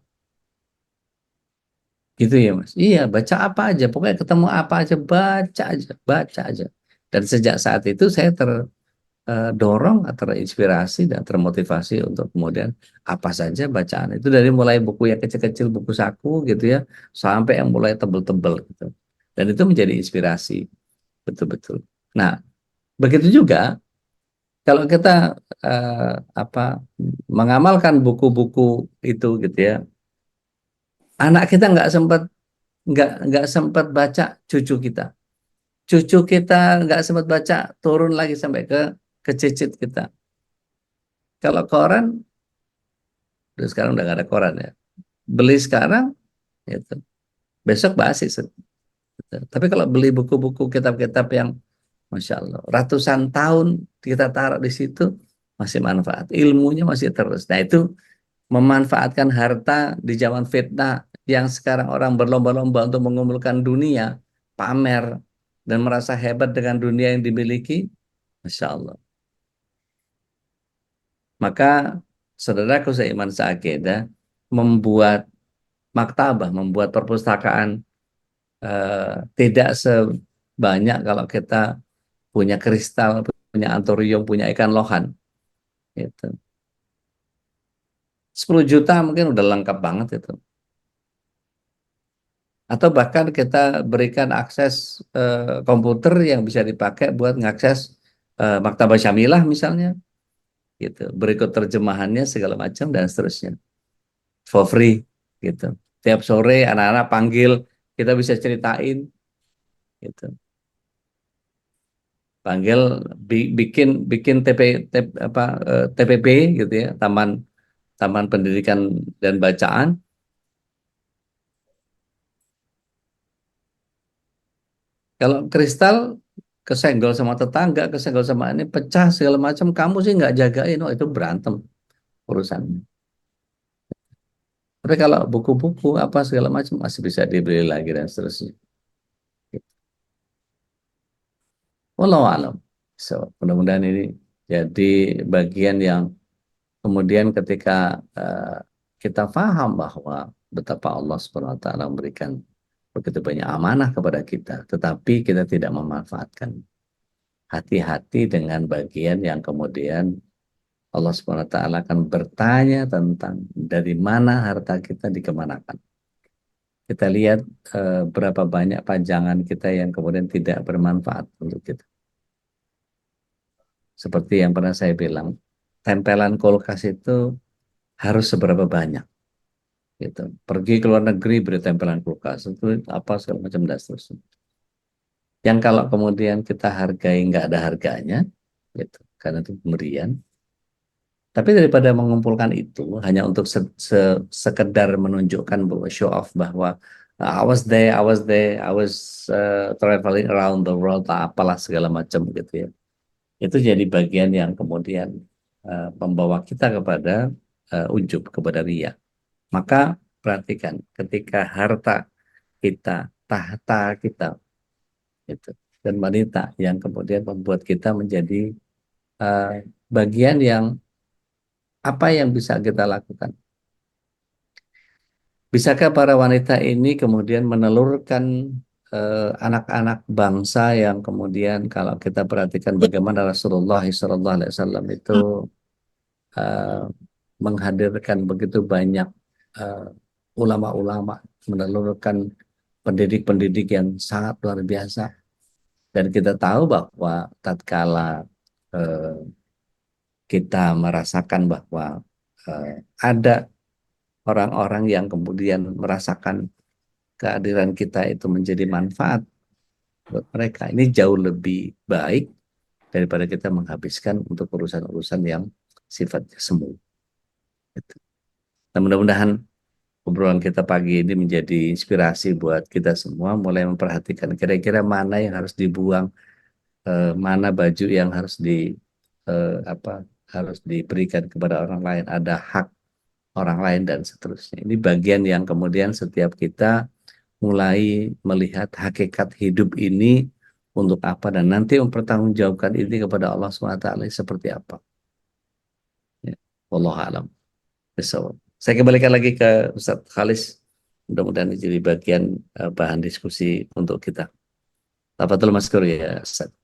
Gitu ya Mas. Iya, baca apa aja, pokoknya ketemu apa aja, baca aja, baca aja. Dan sejak saat itu saya terdorong, terinspirasi dan termotivasi untuk kemudian apa saja bacaan itu, dari mulai buku yang kecil-kecil, buku saku gitu ya, sampai yang mulai tebel-tebel gitu. Dan itu menjadi inspirasi betul-betul. Nah, begitu juga kalau kita eh, apa mengamalkan buku-buku itu gitu ya, anak kita nggak sempat baca, cucu kita. Cucu kita nggak sempat baca, turun lagi sampai ke cicit kita. Kalau koran, sekarang udah nggak ada koran ya. Beli sekarang, gitu. Besok basi. Gitu. Tapi kalau beli buku-buku kitab-kitab yang Masya Allah, ratusan tahun kita taruh di situ, masih manfaat. Ilmunya masih terus. Nah itu memanfaatkan harta di zaman fitnah, yang sekarang orang berlomba-lomba untuk mengumpulkan dunia, pamer, dan merasa hebat dengan dunia yang dimiliki, Masya Allah. Maka saudaraku seiman seakidah, membuat maktabah, membuat perpustakaan tidak sebanyak kalau kita punya kristal, punya antorium, punya ikan lohan. Gitu. 10 juta mungkin udah lengkap banget itu. Atau bahkan kita berikan akses komputer yang bisa dipakai buat mengakses Maktabah Syamilah misalnya, gitu. Berikut terjemahannya segala macam dan seterusnya, for free, gitu. Tiap sore anak-anak panggil, kita bisa ceritain, gitu. Panggil, bikin bikin TPP gitu ya, Taman Taman Pendidikan dan Bacaan. Kalau kristal kesenggol sama tetangga, kesenggol sama ini, pecah segala macam, kamu sih nggak jagain, oh itu berantem urusan. Tapi kalau buku-buku apa segala macam masih bisa dibeli lagi dan seterusnya. Wallahu alam. So, mudah-mudahan ini jadi bagian yang kemudian ketika kita paham bahwa betapa Allah Subhanahu wa taala memberikan begitu banyak amanah kepada kita, tetapi kita tidak memanfaatkan. Hati-hati dengan bagian yang kemudian Allah Subhanahu wa taala akan bertanya tentang dari mana harta kita dikemanakan. Kita lihat berapa banyak pajangan kita yang kemudian tidak bermanfaat untuk kita. Seperti yang pernah saya bilang, tempelan kulkas itu harus seberapa banyak. Gitu. Pergi ke luar negeri beri tempelan kulkas itu apa segala macam dan seterusnya. Yang kalau kemudian kita hargai nggak ada harganya, gitu, karena itu pemberian. Tapi daripada mengumpulkan itu hanya untuk sekedar menunjukkan bahwa show off bahwa I was there, I was traveling around the world, apalah segala macam gitu ya. Itu jadi bagian yang kemudian membawa kita kepada ujub, kepada riya. Maka perhatikan ketika harta kita, tahta kita, itu dan wanita yang kemudian membuat kita menjadi bagian yang apa yang bisa kita lakukan. Bisakah para wanita ini kemudian menelurkan anak-anak bangsa yang kemudian kalau kita perhatikan bagaimana Rasulullah SAW itu menghadirkan begitu banyak ulama-ulama, menelurkan pendidik-pendidik yang sangat luar biasa. Dan kita tahu bahwa tatkala kita merasakan bahwa ada orang-orang yang kemudian merasakan kehadiran kita itu menjadi manfaat buat mereka. Ini jauh lebih baik daripada kita menghabiskan untuk urusan-urusan yang sifatnya semu. Nah, mudah-mudahan obrolan kita pagi ini menjadi inspirasi buat kita semua, mulai memperhatikan kira-kira mana yang harus dibuang, mana baju yang harus harus diberikan kepada orang lain, ada hak orang lain dan seterusnya. Ini bagian yang kemudian setiap kita mulai melihat hakikat hidup ini untuk apa dan nanti mempertanggungjawabkan ini kepada Allah SWT seperti apa. Ya. Wallahu a'lam. Saya kembalikan lagi ke Ustadz Khalis. Mudah-mudahan ini jadi bagian bahan diskusi untuk kita. Tafadhol Maskur ya Ustadz.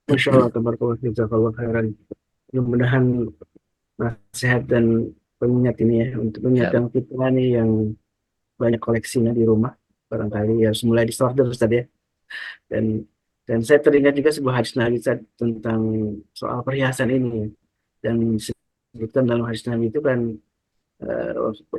Masya Allah, tabarakallah, jazakallah khairan. Mudah-mudahan nasihat dan pengingat ini ya, untuk mengingatkan kita nih yang banyak koleksinya di rumah, barangkali harus mulai disorder Ustaz ya. Dan saya teringat juga sebuah hadis Nabi Ustaz, tentang soal perhiasan ini. Dan disebutkan dalam hadis Nabi itu kan,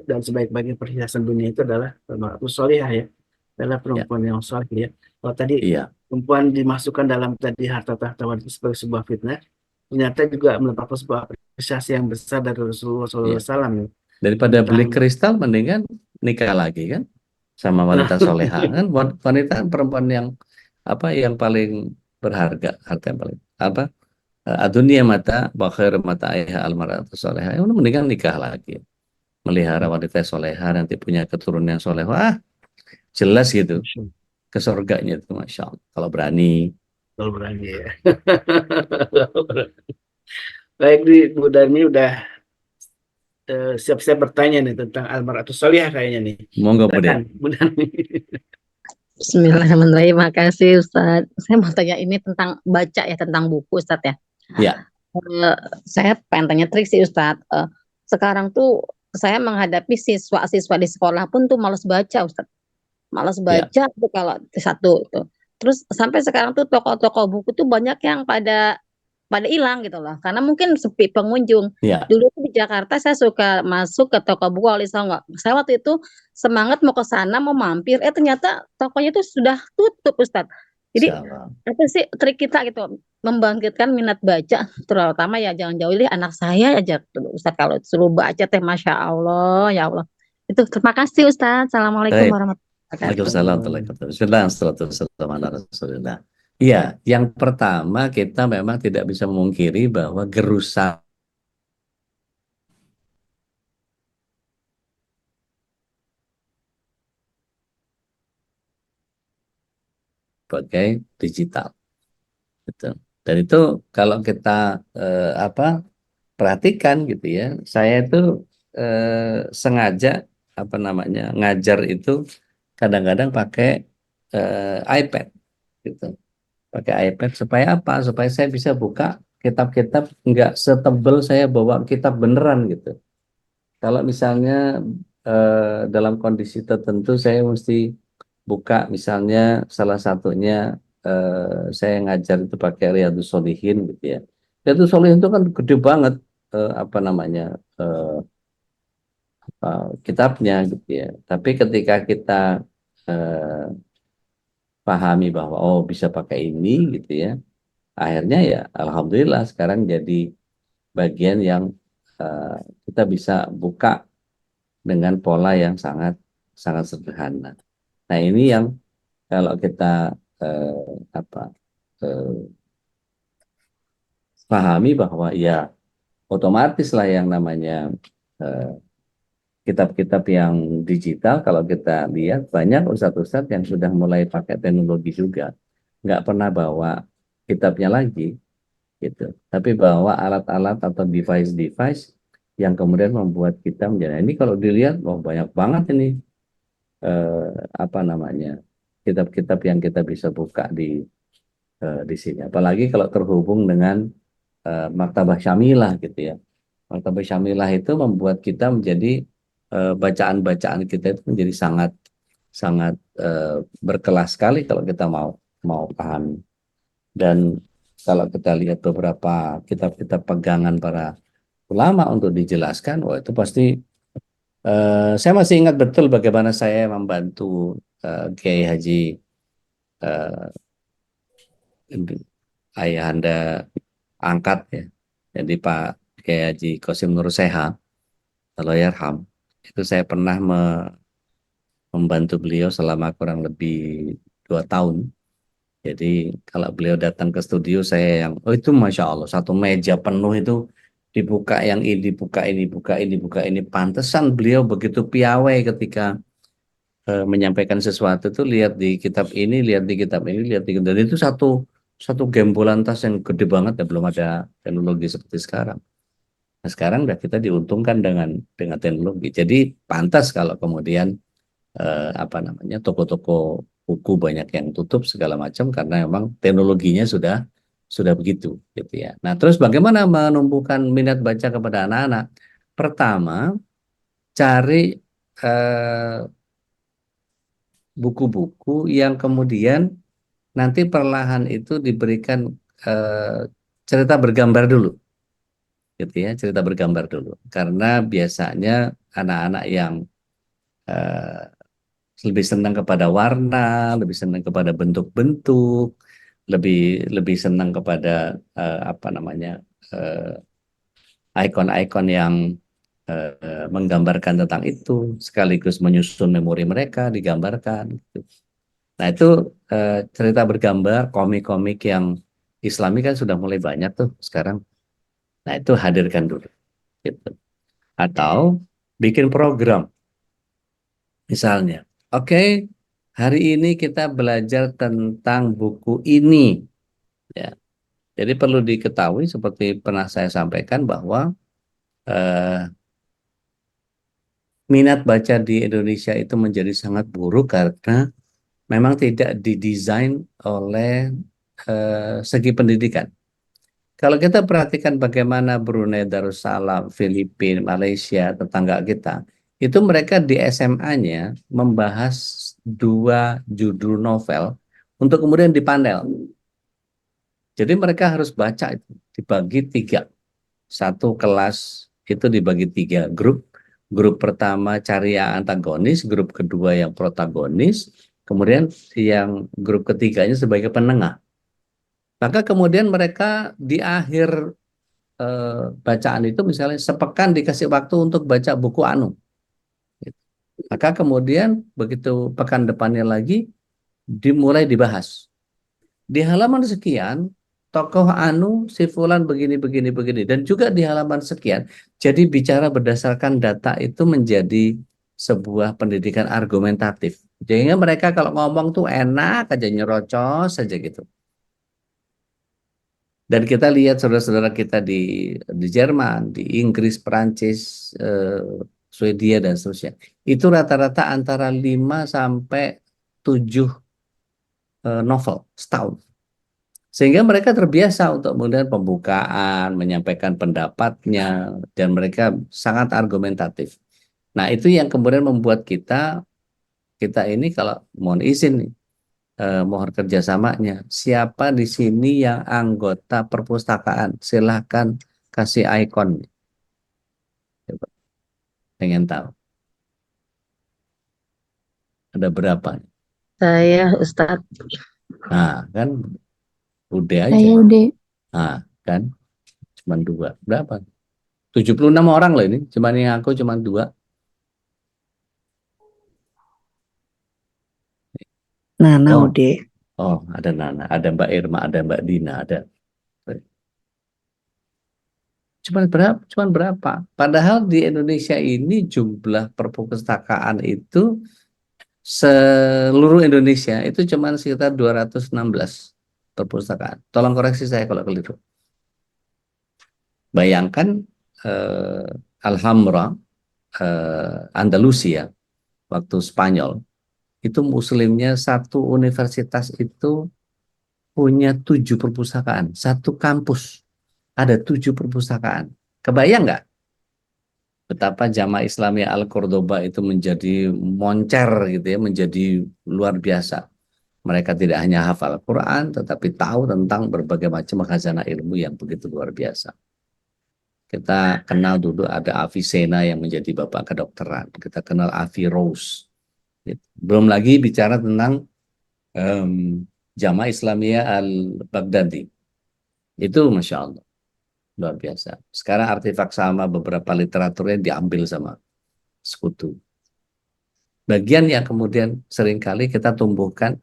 dan sebaik-baiknya perhiasan dunia itu adalah mar'atus sholihah ya, adalah perempuan yang saleh ya. Kalau tadi perempuan dimasukkan dalam tadi harta tahta wanita sebagai sebuah fitnah, ternyata juga merupakan sebuah apresiasi yang besar dari Rasulullah SAW ya. Daripada beli kristal mendingan nikah lagi kan sama wanita soleha kan. Wanita perempuan yang yang paling berharga, harta yang paling adunia mata bakhir mata ayah almaratu soleha, mendingan nikah lagi, melihara wanita soleha, nanti punya keturunan yang soleha, jelas gitu ke surganya itu, masya Allah, kalau berani ya. Baik, Bu Darmi udah siap-siap bertanya nih tentang almaratu sholihah kayaknya nih. Monggo Bu Darmi. Bismillahirrahmanirrahim. Makasih Ustaz. Saya mau tanya ini tentang baca ya, tentang buku Ustaz ya. Ya. Saya pengen tanya trik sih Ustaz. Sekarang tuh saya menghadapi siswa-siswa di sekolah pun tuh malas baca Ustaz. Malas baca tuh kalau satu itu. Terus sampai sekarang tuh toko-toko buku tuh banyak yang pada hilang gitu loh, karena mungkin sepi pengunjung. Dulu di Jakarta saya suka masuk ke toko buku Wali Songo. Saya waktu itu semangat mau ke sana, mau mampir, ternyata tokonya itu sudah tutup Ustadz. Jadi apa sih trik kita gitu membangkitkan minat baca, terutama ya jangan jauhi anak saya aja Ustadz, kalau suruh baca teh Masya Allah ya Allah. Itu terima kasih Ustadz. Assalamualaikum warahmatullahi wabarakatuh. Waalaikumsalam warahmatullahi wabarakatuh. Bismillahirrahmanirrahim. Iya, yang pertama kita memang tidak bisa memungkiri bahwa gerusan sebagai digital. Gitu. Dan itu kalau kita perhatikan gitu ya, saya itu sengaja ngajar itu kadang-kadang pakai iPad gitu. Pakai iPad supaya apa? Supaya saya bisa buka kitab-kitab nggak setebel saya bawa kitab beneran gitu. Kalau misalnya dalam kondisi tertentu saya mesti buka, misalnya salah satunya saya ngajar itu pakai Riyadhus Shalihin gitu ya. Riyadhus Shalihin itu kan gede banget eh, apa namanya eh, kitabnya gitu ya. Tapi ketika kita eh, pahami bahwa oh bisa pakai ini gitu ya, akhirnya ya alhamdulillah sekarang jadi bagian yang eh, kita bisa buka dengan pola yang sangat sangat sederhana. Nah ini yang kalau kita eh, apa pahami bahwa ya otomatis lah yang namanya eh, kitab-kitab yang digital, kalau kita lihat banyak ustadz-ustadz yang sudah mulai pakai teknologi juga, nggak pernah bawa kitabnya lagi gitu, tapi bawa alat-alat atau device-device yang kemudian membuat kita menjadi ini. Kalau dilihat oh banyak banget ini eh, apa namanya kitab-kitab yang kita bisa buka di sini, apalagi kalau terhubung dengan Maktabah Syamilah gitu ya. Maktabah Syamilah itu membuat kita menjadi bacaan-bacaan kita itu menjadi sangat sangat berkelas sekali kalau kita mau mau pahami. Dan kalau kita lihat beberapa kitab-kitab pegangan para ulama untuk dijelaskan, wah itu pasti saya masih ingat betul bagaimana saya membantu Kiai Haji eh, Ayahanda angkat ya. Jadi Pak Kiai Haji Qasim Nur Seha, Allahyarham, itu saya pernah membantu beliau selama kurang lebih 2 tahun. Jadi kalau beliau datang ke studio saya yang, oh itu Masya Allah, satu meja penuh itu dibuka yang ini, dibuka ini, buka ini, buka ini. Pantesan beliau begitu piawai ketika menyampaikan sesuatu tuh lihat di kitab ini, lihat di kitab ini, lihat di dan itu satu satu gembolan tas yang gede banget ya, belum ada teknologi seperti sekarang. Nah, sekarang udah kita diuntungkan dengan teknologi. Jadi pantas kalau kemudian toko-toko buku banyak yang tutup segala macam karena memang teknologinya sudah begitu gitu ya. Nah, terus bagaimana menumbuhkan minat baca kepada anak-anak? Pertama, cari eh, buku-buku yang kemudian nanti perlahan itu diberikan cerita bergambar dulu gitu ya, cerita bergambar dulu. Karena biasanya anak-anak yang eh, lebih senang kepada warna, lebih senang kepada bentuk-bentuk, lebih lebih senang kepada eh, ikon-ikon yang menggambarkan tentang itu, sekaligus menyusun memori mereka digambarkan. Gitu. Nah itu cerita bergambar, komik-komik yang Islami kan sudah mulai banyak tuh sekarang. Nah itu hadirkan dulu. Gitu. Atau bikin program, misalnya. Oke, hari ini kita belajar tentang buku ini. Ya, jadi perlu diketahui seperti pernah saya sampaikan bahwa eh, minat baca di Indonesia itu menjadi sangat buruk karena memang tidak didesain oleh segi pendidikan. Kalau kita perhatikan bagaimana Brunei Darussalam, Filipina, Malaysia, tetangga kita, itu mereka di SMA-nya membahas 2 judul novel untuk kemudian dipandel. Jadi mereka harus baca itu dibagi 3. Satu kelas itu dibagi 3 grup. Grup pertama cari yang antagonis, grup kedua yang protagonis, kemudian yang grup ketiganya sebagai penengah. Maka kemudian mereka di akhir bacaan itu misalnya sepekan dikasih waktu untuk baca buku anu. Maka kemudian begitu pekan depannya lagi dimulai dibahas. Di halaman sekian tokoh anu si fulan begini begini begini dan juga di halaman sekian. Jadi bicara berdasarkan data itu menjadi sebuah pendidikan argumentatif. Sehingga mereka kalau ngomong tuh enak aja, nyerocos saja gitu. Dan kita lihat saudara-saudara kita di Jerman, di Inggris, Perancis, Swedia dan seterusnya. Itu rata-rata antara 5 sampai 7 novel setahun. Sehingga mereka terbiasa untuk kemudian pembukaan, menyampaikan pendapatnya, dan mereka sangat argumentatif. Nah, itu yang kemudian membuat kita ini kalau mohon izin nih, mohon kerjasamanya. Siapa di sini yang anggota perpustakaan? Silahkan kasih ikon. Coba, pengen tahu. Ada berapa? Saya Ustadz. Nah, kan udah aja. Saya udah. Nah, kan cuma 2. Berapa? 76 orang loh ini. Cuman yang aku cuma 2. Nana Oh, udah. oh, ada Nana, ada Mbak Irma, ada Mbak Dina, ada. Cuman berapa? Padahal di Indonesia ini jumlah perpustakaan itu seluruh Indonesia itu cuman sekitar 216 perpustakaan. Tolong koreksi saya kalau keliru. Bayangkan Alhambra, Andalusia, waktu Spanyol, itu muslimnya satu universitas itu punya 7 perpustakaan. Satu kampus ada 7 perpustakaan. Kebayang nggak betapa Jamaah Islamiyah Al-Cordoba itu menjadi moncer gitu ya, menjadi luar biasa. Mereka tidak hanya hafal Quran, tetapi tahu tentang berbagai macam khazanah ilmu yang begitu luar biasa. Kita kenal dulu ada Avicenna yang menjadi bapak kedokteran. Kita kenal Averroes. Gitu. Belum lagi bicara tentang Jamaah Islamiyah Al-Baghdadi. Itu Masya Allah. Luar biasa. Sekarang artefak sama beberapa literaturnya diambil sama sekutu. Bagian yang kemudian seringkali kita tumbuhkan,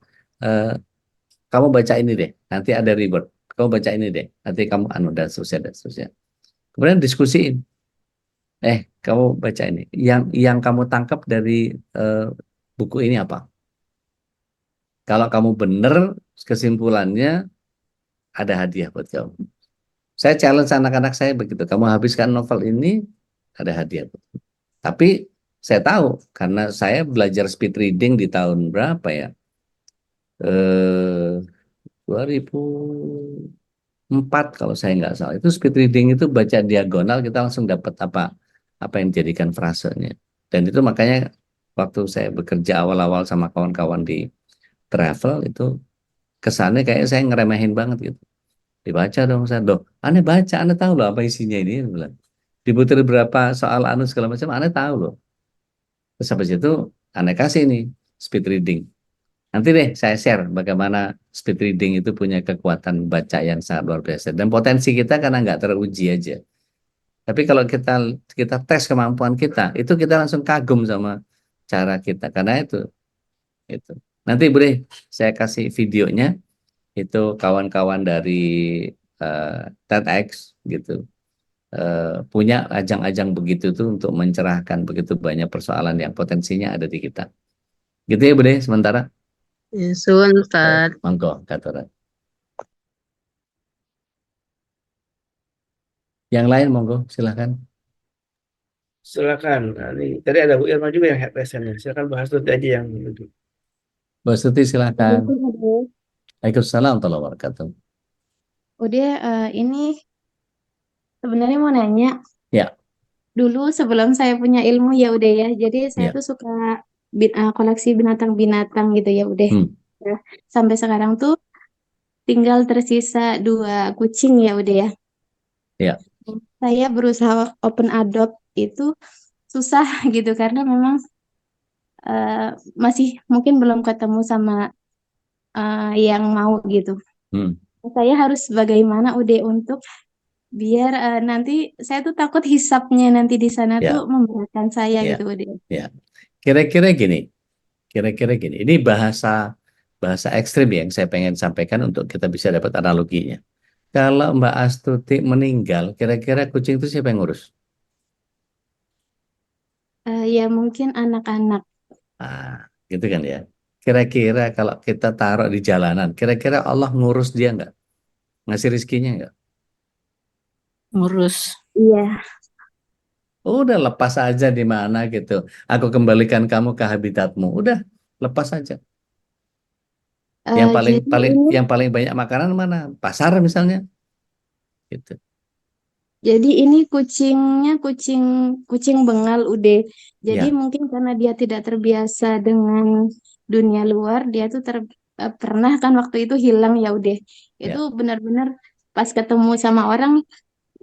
kamu baca ini deh, nanti ada reward. Kamu baca ini deh, nanti kamu anu dan seterusnya dan seterusnya. Kemudian diskusiin, kamu baca ini. Yang kamu tangkap dari buku ini apa? Kalau kamu benar kesimpulannya, ada hadiah buat kamu. Saya challenge anak-anak saya begitu. Kamu habiskan novel ini, ada hadiah. Tapi saya tahu karena saya belajar speed reading di tahun berapa ya? 2004 kalau saya nggak salah. Itu speed reading itu baca diagonal kita langsung dapat apa yang dijadikan frasenya. Dan itu makanya waktu saya bekerja awal-awal sama kawan-kawan di travel itu kesannya kayak saya ngeremehin banget gitu. Dibaca dong saya, aneh baca, aneh tahu loh apa isinya ini. Bilang. Diputar berapa soal anu segala macam, aneh tahu loh. Terus habis itu aneh kasih nih speed reading. Nanti deh saya share bagaimana speed reading itu punya kekuatan baca yang sangat luar biasa. Dan potensi kita karena nggak teruji aja. Tapi kalau kita tes kemampuan kita, itu kita langsung kagum sama cara kita. Karena itu. Nanti boleh saya kasih videonya. Itu kawan-kawan dari TEDx gitu. Punya ajang-ajang begitu tuh untuk mencerahkan begitu banyak persoalan yang potensinya ada di kita. Gitu ya Bude, sementara. Sun Ustadz. Monggo, Katoran. Yang lain monggo, silahkan. Silakan. Nah, ini tadi ada Bu Irma juga yang head listennya. Silakan bahas itu aja yang itu. Mbak Suti silahkan. Udah, Waalaikumsalam warahmatullahi wabarakatuh. ini sebenarnya mau nanya. Ya. Dulu sebelum saya punya ilmu ya udah ya. Jadi saya Ya. tuh suka koleksi binatang-binatang gitu ya udah. Ya. Sampai sekarang tuh tinggal tersisa 2 kucing ya udah ya. Ya. Saya berusaha open adopt itu susah gitu karena memang masih mungkin belum ketemu sama yang mau gitu. Saya harus bagaimana udah untuk biar nanti saya tuh takut hisapnya nanti di sana Ya. tuh memberatkan saya Ya. gitu udah. Ya. Kira-kira gini. Ini bahasa ekstrim yang saya pengen sampaikan untuk kita bisa dapat analoginya. Kalau Mbak Astuti meninggal, kira-kira kucing itu siapa yang ngurus? Ya mungkin anak-anak. Nah, gitu kan ya. Kira-kira kalau kita taruh di jalanan, kira-kira Allah ngurus dia nggak? Ngasih rizkinya nggak? Ngurus. Iya. Udah lepas aja di mana gitu. Aku kembalikan kamu ke habitatmu. Udah lepas aja. Yang paling Jadi paling ini yang paling banyak makanan mana? Pasar misalnya. Gitu. kucingnya kucing bengal udah. Jadi Ya, mungkin karena dia tidak terbiasa dengan dunia luar, dia tuh pernah kan waktu itu hilang ya udah. Itu ya. benar-benar pas ketemu sama orang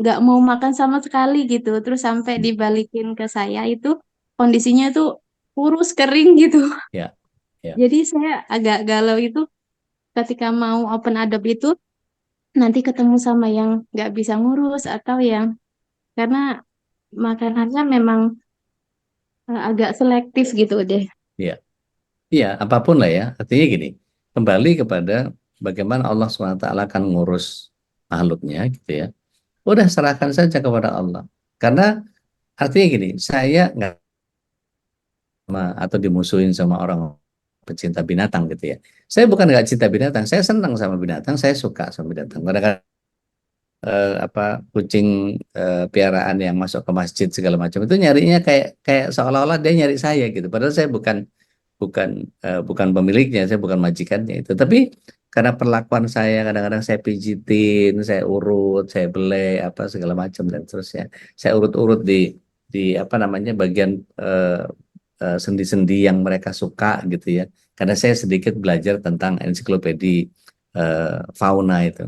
nggak mau makan sama sekali gitu. Terus sampai dibalikin ke saya itu kondisinya tuh kurus kering gitu. Ya, ya. Jadi saya agak galau itu ketika mau open adopt itu nanti ketemu sama yang nggak bisa ngurus atau yang karena makanannya memang agak selektif gitu deh. Ya. Iya, apapun lah ya. Artinya gini, kembali kepada bagaimana Allah SWT akan ngurus makhluknya gitu ya. Udah serahkan saja kepada Allah. Karena artinya gini, saya nggak atau dimusuhin sama orang pecinta binatang gitu ya. Saya bukan nggak cinta binatang, saya senang sama binatang, saya suka sama binatang. Kadang-kadang apa kucing piaraan yang masuk ke masjid segala macam itu nyarinya kayak kayak seolah-olah dia nyari saya gitu. Padahal saya bukan bukan bukan pemiliknya, saya bukan majikannya itu. Tapi karena perlakuan saya kadang-kadang saya pijitin, saya urut, saya belai apa segala macam dan terusnya. Saya urut-urut di apa namanya bagian sendi-sendi yang mereka suka gitu ya. Karena saya sedikit belajar tentang ensiklopedi fauna itu.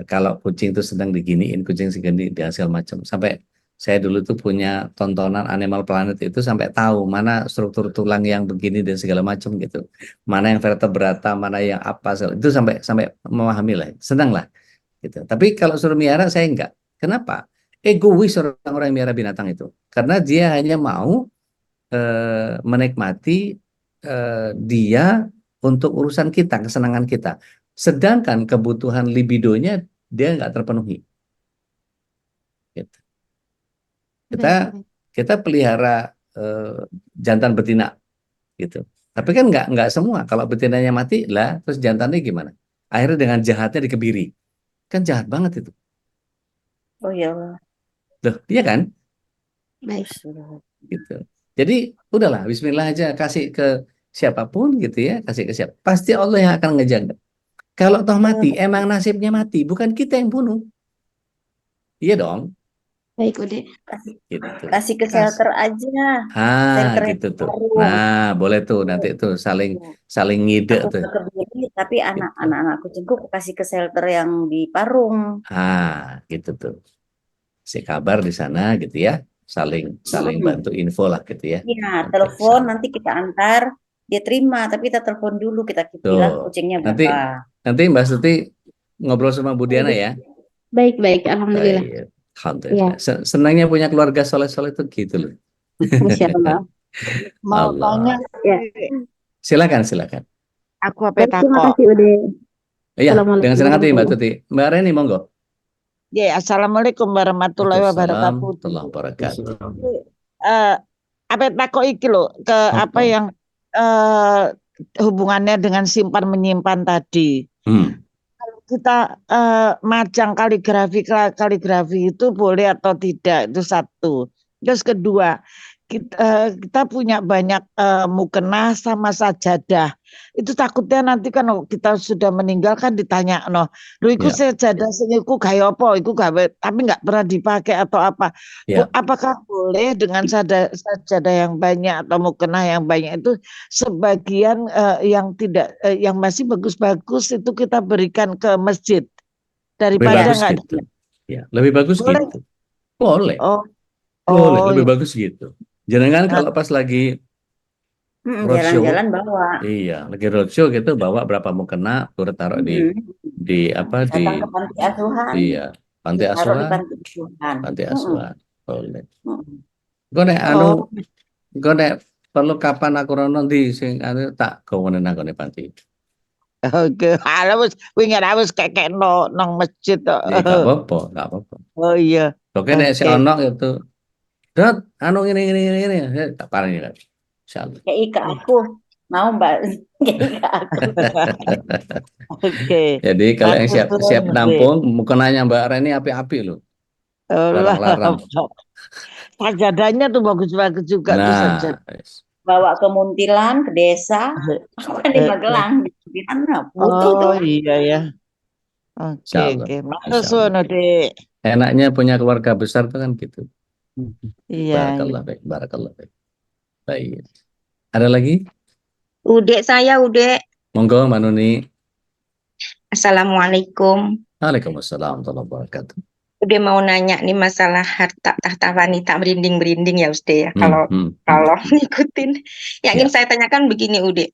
Kalau kucing itu sedang diginiin, kucing segini dan segala macam. Sampai saya dulu tuh punya tontonan Animal Planet itu sampai tahu mana struktur tulang yang begini dan segala macam gitu. Mana yang vertebrata, mana yang apa itu sampai sampai memahami lah, senang lah gitu. Tapi kalau suruh miara saya enggak. Kenapa? Egois orang-orang yang miara binatang itu. Karena dia hanya mau menikmati dia untuk urusan kita, kesenangan kita. Sedangkan kebutuhan libidonya dia nggak terpenuhi. Gitu. Kita Baik, baik. kita pelihara jantan betina gitu. Tapi kan nggak semua. Kalau betinanya mati lah, terus jantannya gimana? Akhirnya dengan jahatnya dikebiri. Kan jahat banget itu. Oh ya, Loh, iya kan? Baik. Gitu. Jadi udahlah, Bismillah aja kasih ke siapapun gitu ya, kasih ke siapa. Pasti Allah yang akan ngejaga. Kalau toh mati, emang nasibnya mati, bukan kita yang bunuh. Iya dong, Baik, Ude. gitu. Kasih ke shelter aja, shelter yang Gitu tuh. baru. Nah, boleh tuh nanti tuh saling saling ngide Aku tuh. kebiri, tapi Gitu. anak kucingku aku kasih ke shelter yang di Parung. Gitu tuh. Si kabar di sana gitu ya. Saling bantu info lah gitu ya. Iya, Oke, telepon sama. nanti kita antar, dia terima, tapi kita telepon dulu, kita bilang Tuh. kucingnya Nanti berapa. nanti Mbak Suti ngobrol sama Bu Diana ya. Baik, baik. Alhamdulillah. Baik. Ya, Alhamdulillah. Senangnya punya keluarga soleh-soleh itu gitu loh. Masya Allah. Mau tanya, Allah. Ya, Silakan. aku apa baik, terima takok? kasih, Ude. Iya, dengan Assalamualaikum senang hati Mbak warahmatullahi Tuti. Mbak Reni monggo. Ya, assalamualaikum warahmatullahi Waalaikumsalam wabarakatuh. warahmatullahi wabarakatuh. Eh, apa takok iki lo ke apa yang eh, hubungannya dengan simpan menyimpan tadi. Hmm. Kita majang kaligrafi itu boleh atau tidak, itu satu. Terus kedua, kita punya banyak mukena sama sajadah. Itu takutnya nanti kan kita sudah meninggal kan ditanya no, lu iku Ya. sajadah sing iku gawe apa, iku gawe tapi nggak pernah dipakai atau apa. Ya. Apakah boleh dengan sajadah yang banyak atau mukena yang banyak itu sebagian yang tidak yang masih bagus-bagus itu kita berikan ke masjid Lebih daripada bagus nggak gitu. Ya, lebih bagus boleh. gitu. Boleh. Oh, Lebih iya. bagus gitu. Jangan kalau pas lagi roadshow, Jalan-jalan bawa. iya, lagi roadshow gitu bawa berapa mukena, turut taruh di apa Datang ke panti asuhan, iya, panti ditaruh di asuhan, panti asuhan. panti asuhan. Boleh. Mm-mm. Gue nek Oh, gue nek perlu kapan aku rono di sing anu tak gawene nang gone panti. oke. Wingi wis kekek nang masjid tok. Ya gak apa-apa. Oh iya. Oke nek si Oke. ono itu. Dat, anu ini tak paring kan. Insyaallah. KI ke aku. Mau Mbak? KI ke aku. Oke. Jadi kalau yang Matur siap suwun, Dek. nampung, mukenanya Mbak Reni api-api loh, Allah. larang-larang. Sajadahnya tuh bagus-bagus juga tuh Nah, sajadah. Bawa ke Muntilan, ke desa. Aku kan di Magelang. Di Muntilan nah, butuh tuh. Oh iya ya. Oke, insyaallah, oke. Matur insyaallah. suwun, Dek. Enaknya punya keluarga besar tuh kan gitu. Iya, Barakallah baik, barakallah baik. Baik. Ada lagi? Ude saya, Ude. Monggo Mbak Nuni. Assalamualaikum. Waalaikumsalam warahmatullahi wabarakatuh. Ude mau nanya nih masalah harta tahta wanita merinding-merinding ya, Ude ya. Hmm. Kalau ngikutin, yang ingin Ya. saya tanyakan begini, Ude.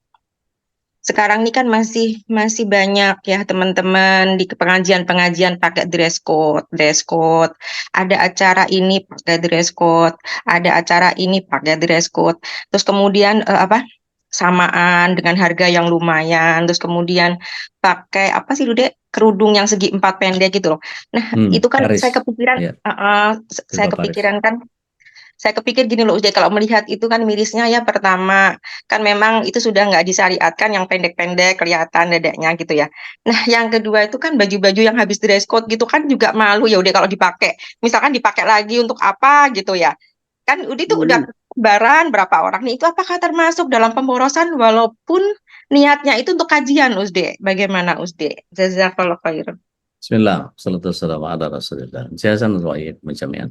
Sekarang ini kan masih banyak ya teman-teman di pengajian-pengajian pakai dress code. Ada acara ini pakai dress code, ada acara ini pakai dress code. Terus kemudian samaan dengan harga yang lumayan. Terus kemudian pakai apa sih, Dude? Kerudung yang segi 4 pendek gitu loh. Nah, itu kan Paris. saya kepikiran, Ya. saya Coba Paris. kepikiran kan. Saya kepikir gini loh, Ude, kalau melihat itu kan mirisnya ya, pertama kan memang itu sudah nggak disyariatkan yang pendek-pendek kelihatan dadanya gitu ya. Nah, yang kedua itu kan baju-baju yang habis dress code gitu kan juga malu ya, udah kalau dipakai. Misalkan dipakai lagi untuk apa gitu ya. Kan udah itu udah lebaran berapa orang nih, itu apakah termasuk dalam pemborosan walaupun niatnya itu untuk kajian, Usde? Bagaimana, Usde? Jazakallah khairan. Bismillah, salatu wassalamu ala rasulillah. Jazan wa'id menjami'an.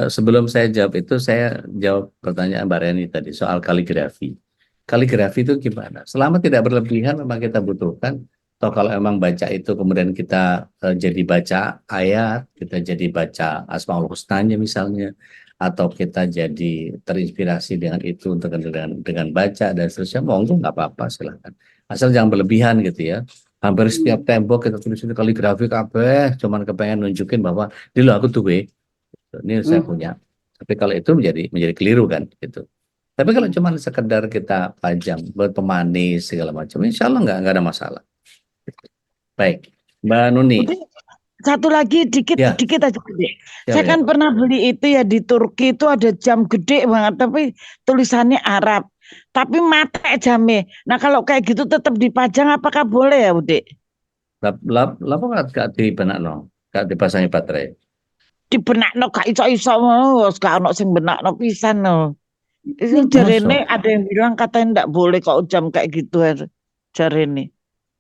Sebelum saya jawab itu, saya jawab pertanyaan Mbak Reni tadi soal kaligrafi. Kaligrafi itu gimana? Selama tidak berlebihan memang kita butuhkan. Atau kalau emang baca itu kemudian kita jadi baca ayat, kita jadi baca Asmaul Husnanya misalnya, atau kita jadi terinspirasi dengan itu untuk dengan baca dan seterusnya, monggo nggak apa-apa, silahkan. Asal jangan berlebihan gitu ya. Hampir setiap tembok kita tulis itu kaligrafi kabeh, cuman kepengen nunjukin bahwa dulu aku tuh ini saya punya. Tapi kalau itu menjadi keliru kan gitu. Tapi kalau cuma sekedar kita pajang buat pemanis segala macam, insya Allah nggak ada masalah. Baik, Mbak Nuni. Udah, satu lagi dikit Ya. aja, Dek. Ya, Saya ya. kan pernah beli itu ya di Turki, itu ada jam gede banget tapi tulisannya Arab. Tapi mata jamnya. Nah, kalau kayak gitu tetap dipajang apakah boleh ya, Dek? Lapa gak di benak no, gak dipasangi baterai. Di benakno gak iso-iso wis gak ono sing benakno pisan no. Itu Masa? jarene ada yang bilang katanya ndak boleh kalau jam kayak gitu jarene.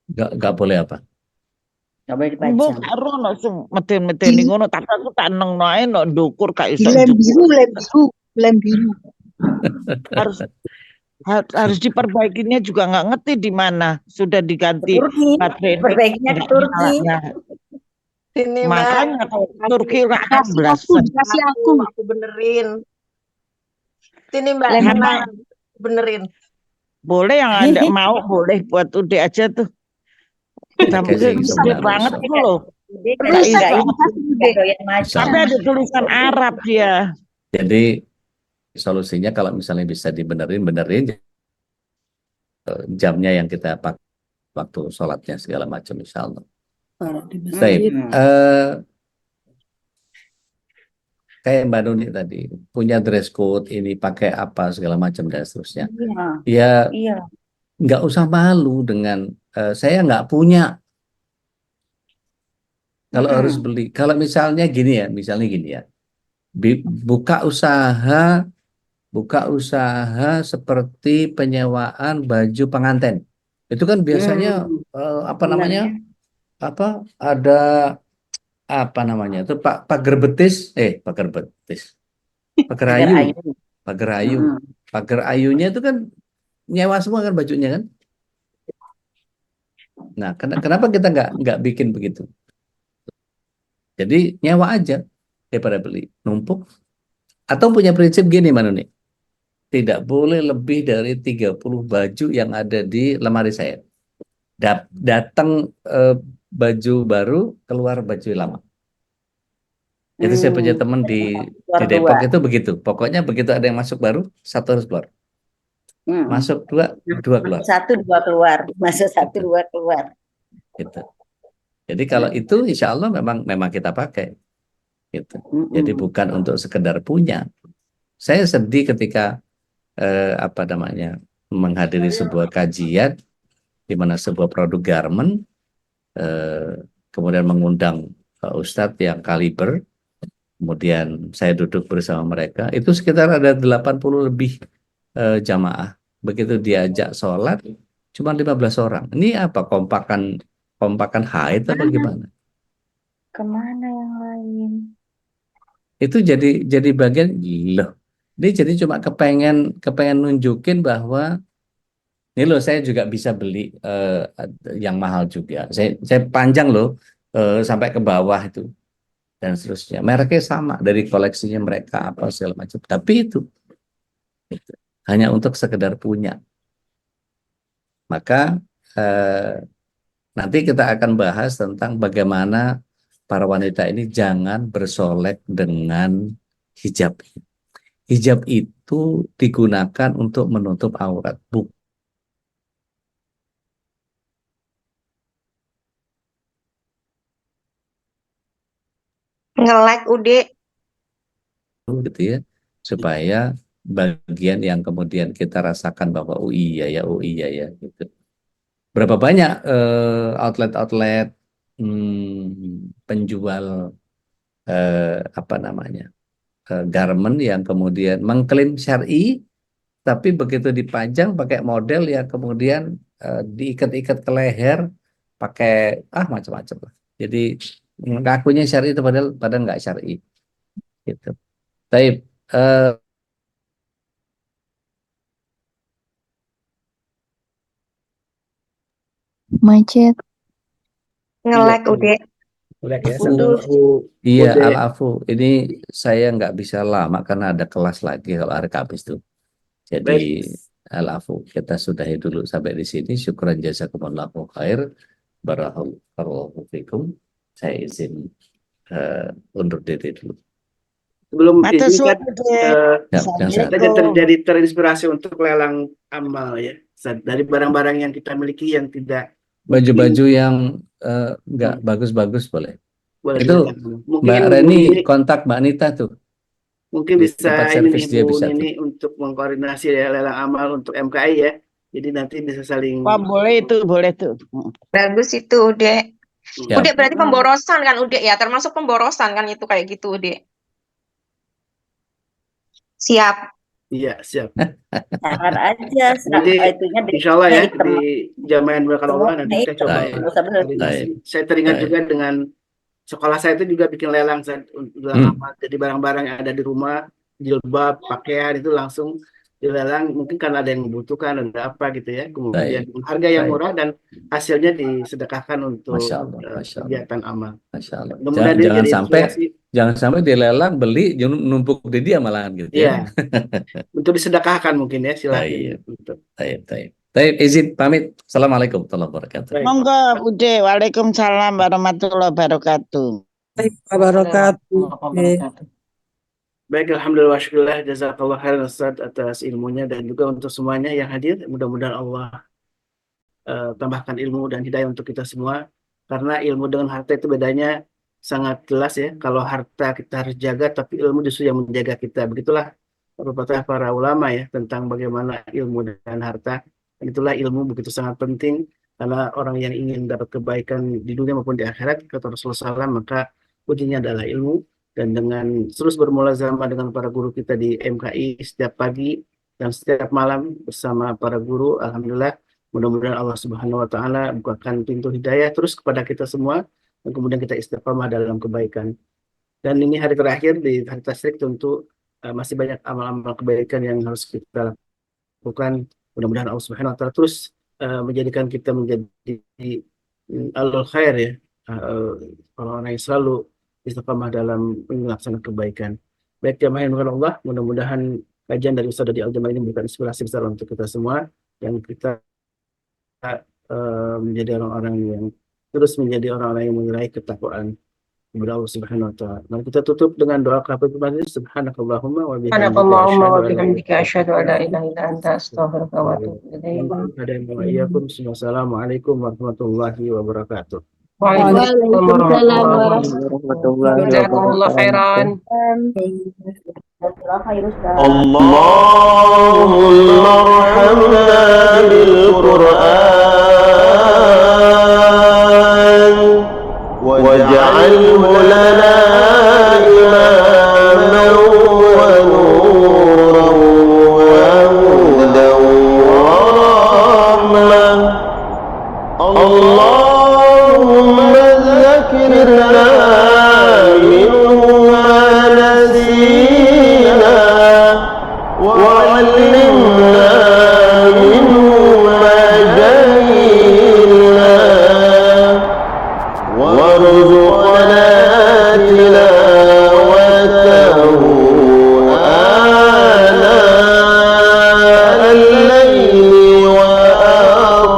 Gak boleh apa? Nggak boleh Mbok dipajang. karo ono sing meten-meteni ngono, tapi aku tak nengno ae no ndukur gak iso Lem ndukur. biru. Harus diperbaikinya juga nggak ngerti di mana sudah diganti Turki. baterai. Perbaikinya ke nggak Turki. nyala. Ini Mbak, Makanya kalau Turki nggak kasih aku benerin. Sini Mbak, Lem tenang, benerin. boleh yang anda mau boleh buat udah aja tuh. Kasih Gede banget bisa. itu loh. Nggak Bisa. doyan macam. Tapi ada tulisan Arab dia. Jadi solusinya kalau misalnya bisa benerin jamnya yang kita pakai waktu sholatnya segala macam, insya Allah. Baik, kayak Mbak Nuni tadi punya dress code ini pakai apa segala macam dan seterusnya. Ya Iya. nggak usah malu dengan saya nggak punya. Kalau harus beli, kalau misalnya gini ya, buka usaha seperti penyewaan baju pengantin. Itu kan biasanya ada pagar betis, pagar ayunya itu kan nyewa semua kan bajunya kan. Nah, kenapa kita nggak bikin begitu? Jadi nyewa aja daripada beli, numpuk. Atau punya prinsip gini, Manuni. Tidak boleh lebih dari 30 baju yang ada di lemari saya. Datang baju baru, keluar baju lama. Itu saya punya teman di Depok itu begitu. Pokoknya begitu ada yang masuk baru, satu harus keluar. Masuk dua keluar. Satu dua keluar. Masuk satu dua keluar. Gitu. Jadi kalau itu insya Allah memang kita pakai. Gitu. Jadi bukan untuk sekedar punya. Saya sedih ketika apa namanya, menghadiri sebuah kajian di mana sebuah produk garment, kemudian mengundang Ustadz yang kaliber, kemudian saya duduk bersama mereka, itu sekitar ada 80 lebih jamaah. Begitu diajak sholat, cuma 15 orang. Ini apa, kompakan haid apa gimana? Kemana yang lain? Itu jadi bagian, loh. Dia jadi cuma kepengen nunjukin bahwa ini loh, saya juga bisa beli yang mahal juga. Saya panjang loh sampai ke bawah itu dan seterusnya. Mereknya sama dari koleksinya mereka apa segala macam. Tapi itu hanya untuk sekedar punya. Maka nanti kita akan bahas tentang bagaimana para wanita ini jangan bersolek dengan hijab. Hijab itu digunakan untuk menutup aurat, bukan Nge-like Ude. gitu ya, supaya bagian yang kemudian kita rasakan bahwa oh iya ya gitu. Berapa banyak outlet-outlet penjual apa namanya garment yang kemudian mengklaim syar'i, tapi begitu dipajang pakai model yang kemudian diikat-ikat ke leher pakai macam-macam lah. Jadi ngakunya syar'i itu padahal nggak syar'i gitu. Baik, Macet. Nge-like Ude. Udah ya, Betul. iya, Ude. Al-Afu. Ini saya nggak bisa lama karena ada kelas lagi kalau hari Kamis tuh. Jadi Al-Afu, kita sudahi dulu sampai di sini. Syukran jazakumullahu khair. Barakallahu fikum. Saya izin undur diri dulu. Sebelum Matur ini suwun, kan Ustaz. kita jadi terinspirasi untuk lelang amal ya. Ustaz. Dari barang-barang yang kita miliki yang tidak Baju-baju yang nggak bagus-bagus boleh. boleh Itu mungkin Mbak Reni kontak Mbak Nita tuh. mungkin Di bisa tempat ini servis nih dia Bu bisa Nini untuk mengkoordinasi ya lelang amal untuk MKI ya. Jadi nanti bisa saling. Wah, boleh tuh. Bagus itu Ude. Ya. Ude berarti pemborosan kan Ude ya, termasuk pemborosan kan itu kayak gitu Ude. Siap. Iya, siap. Sabar aja, Nanti itunya insya Allah ya hitam. di jamaah berkah Allah nanti kita coba koordinasi. Saya teringat juga dengan sekolah saya itu juga bikin lelang jadi barang-barang yang ada di rumah, jilbab, pakaian itu langsung dilelang. Mungkin karena ada yang membutuhkan, ada apa gitu ya. Kemudian harga yang murah dan hasilnya disedekahkan untuk kegiatan amal. Masya Allah. Jangan sampai dilelang beli numpuk di dia malahan gitu ya. Untuk disedekahkan mungkin ya, silakan. Baik, izin pamit. Assalamualaikum warahmatullahi wabarakatuh. Monggo Bude, waalaikumsalam warahmatullahi wabarakatuh. Baik, alhamdulillah wa syukurillah, jazakallah khairan Ustaz atas ilmunya dan juga untuk semuanya yang hadir. Mudah-mudahan Allah tambahkan ilmu dan hidayah untuk kita semua. Karena ilmu dengan harta itu bedanya sangat jelas ya. Kalau harta kita harus jaga, tapi ilmu justru yang menjaga kita. Begitulah pepatah para ulama ya tentang bagaimana ilmu dan harta. Dan itulah ilmu begitu sangat penting karena orang yang ingin dapat kebaikan di dunia maupun di akhirat, kata Rasulullah SAW, maka kuncinya adalah ilmu. Dan dengan terus bermulazamah dengan para guru kita di MKI setiap pagi dan setiap malam bersama para guru, alhamdulillah, mudah-mudahan Allah Subhanahu wa Ta'ala bukakan pintu hidayah terus kepada kita semua dan kemudian kita istiqamah dalam kebaikan. Dan ini hari terakhir di hari tasyrik, tentu masih banyak amal-amal kebaikan yang harus kita lakukan. Mudah-mudahan Allah Subhanahu wa Ta'ala terus menjadikan kita menjadi alul khair ya, orang-orang yang selalu istiqamah dalam melaksanakan kebaikan. Baik jamaah yang dimuliakan Allah, mudah-mudahan kajian dari Ustaz Dodi Al-Jamal ini memberikan inspirasi besar untuk kita semua dan kita menjadi orang-orang yang terus menjadi orang-orang yang meraih ketakwaan kepada Allah Subhanahu wa Ta'ala. Mari kita tutup dengan doa kafaratul majlis. Subhanakallahumma wa bihamdika asyhadu an la ilaha illa anta astaghfiruka wa atubu ilaik. Wassalamualaikum warahmatullahi wabarakatuh. Waalaikumsalam warahmatullahi wabarakatuh. Jazakumullah khairan. اللهم ارحمنا بالقرآن واجعله لنا إماما ونورا وهدى ورحمة. اللهم ذكرنا منه ما نسينا وعلمنا منه ما جهلنا وارزقنا تلاوته آناء الليل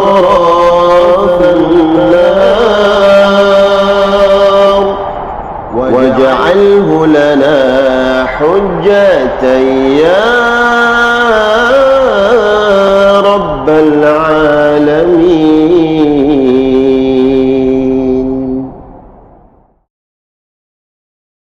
وأطراف النهار واجعله لنا حجة يا رب العالمين.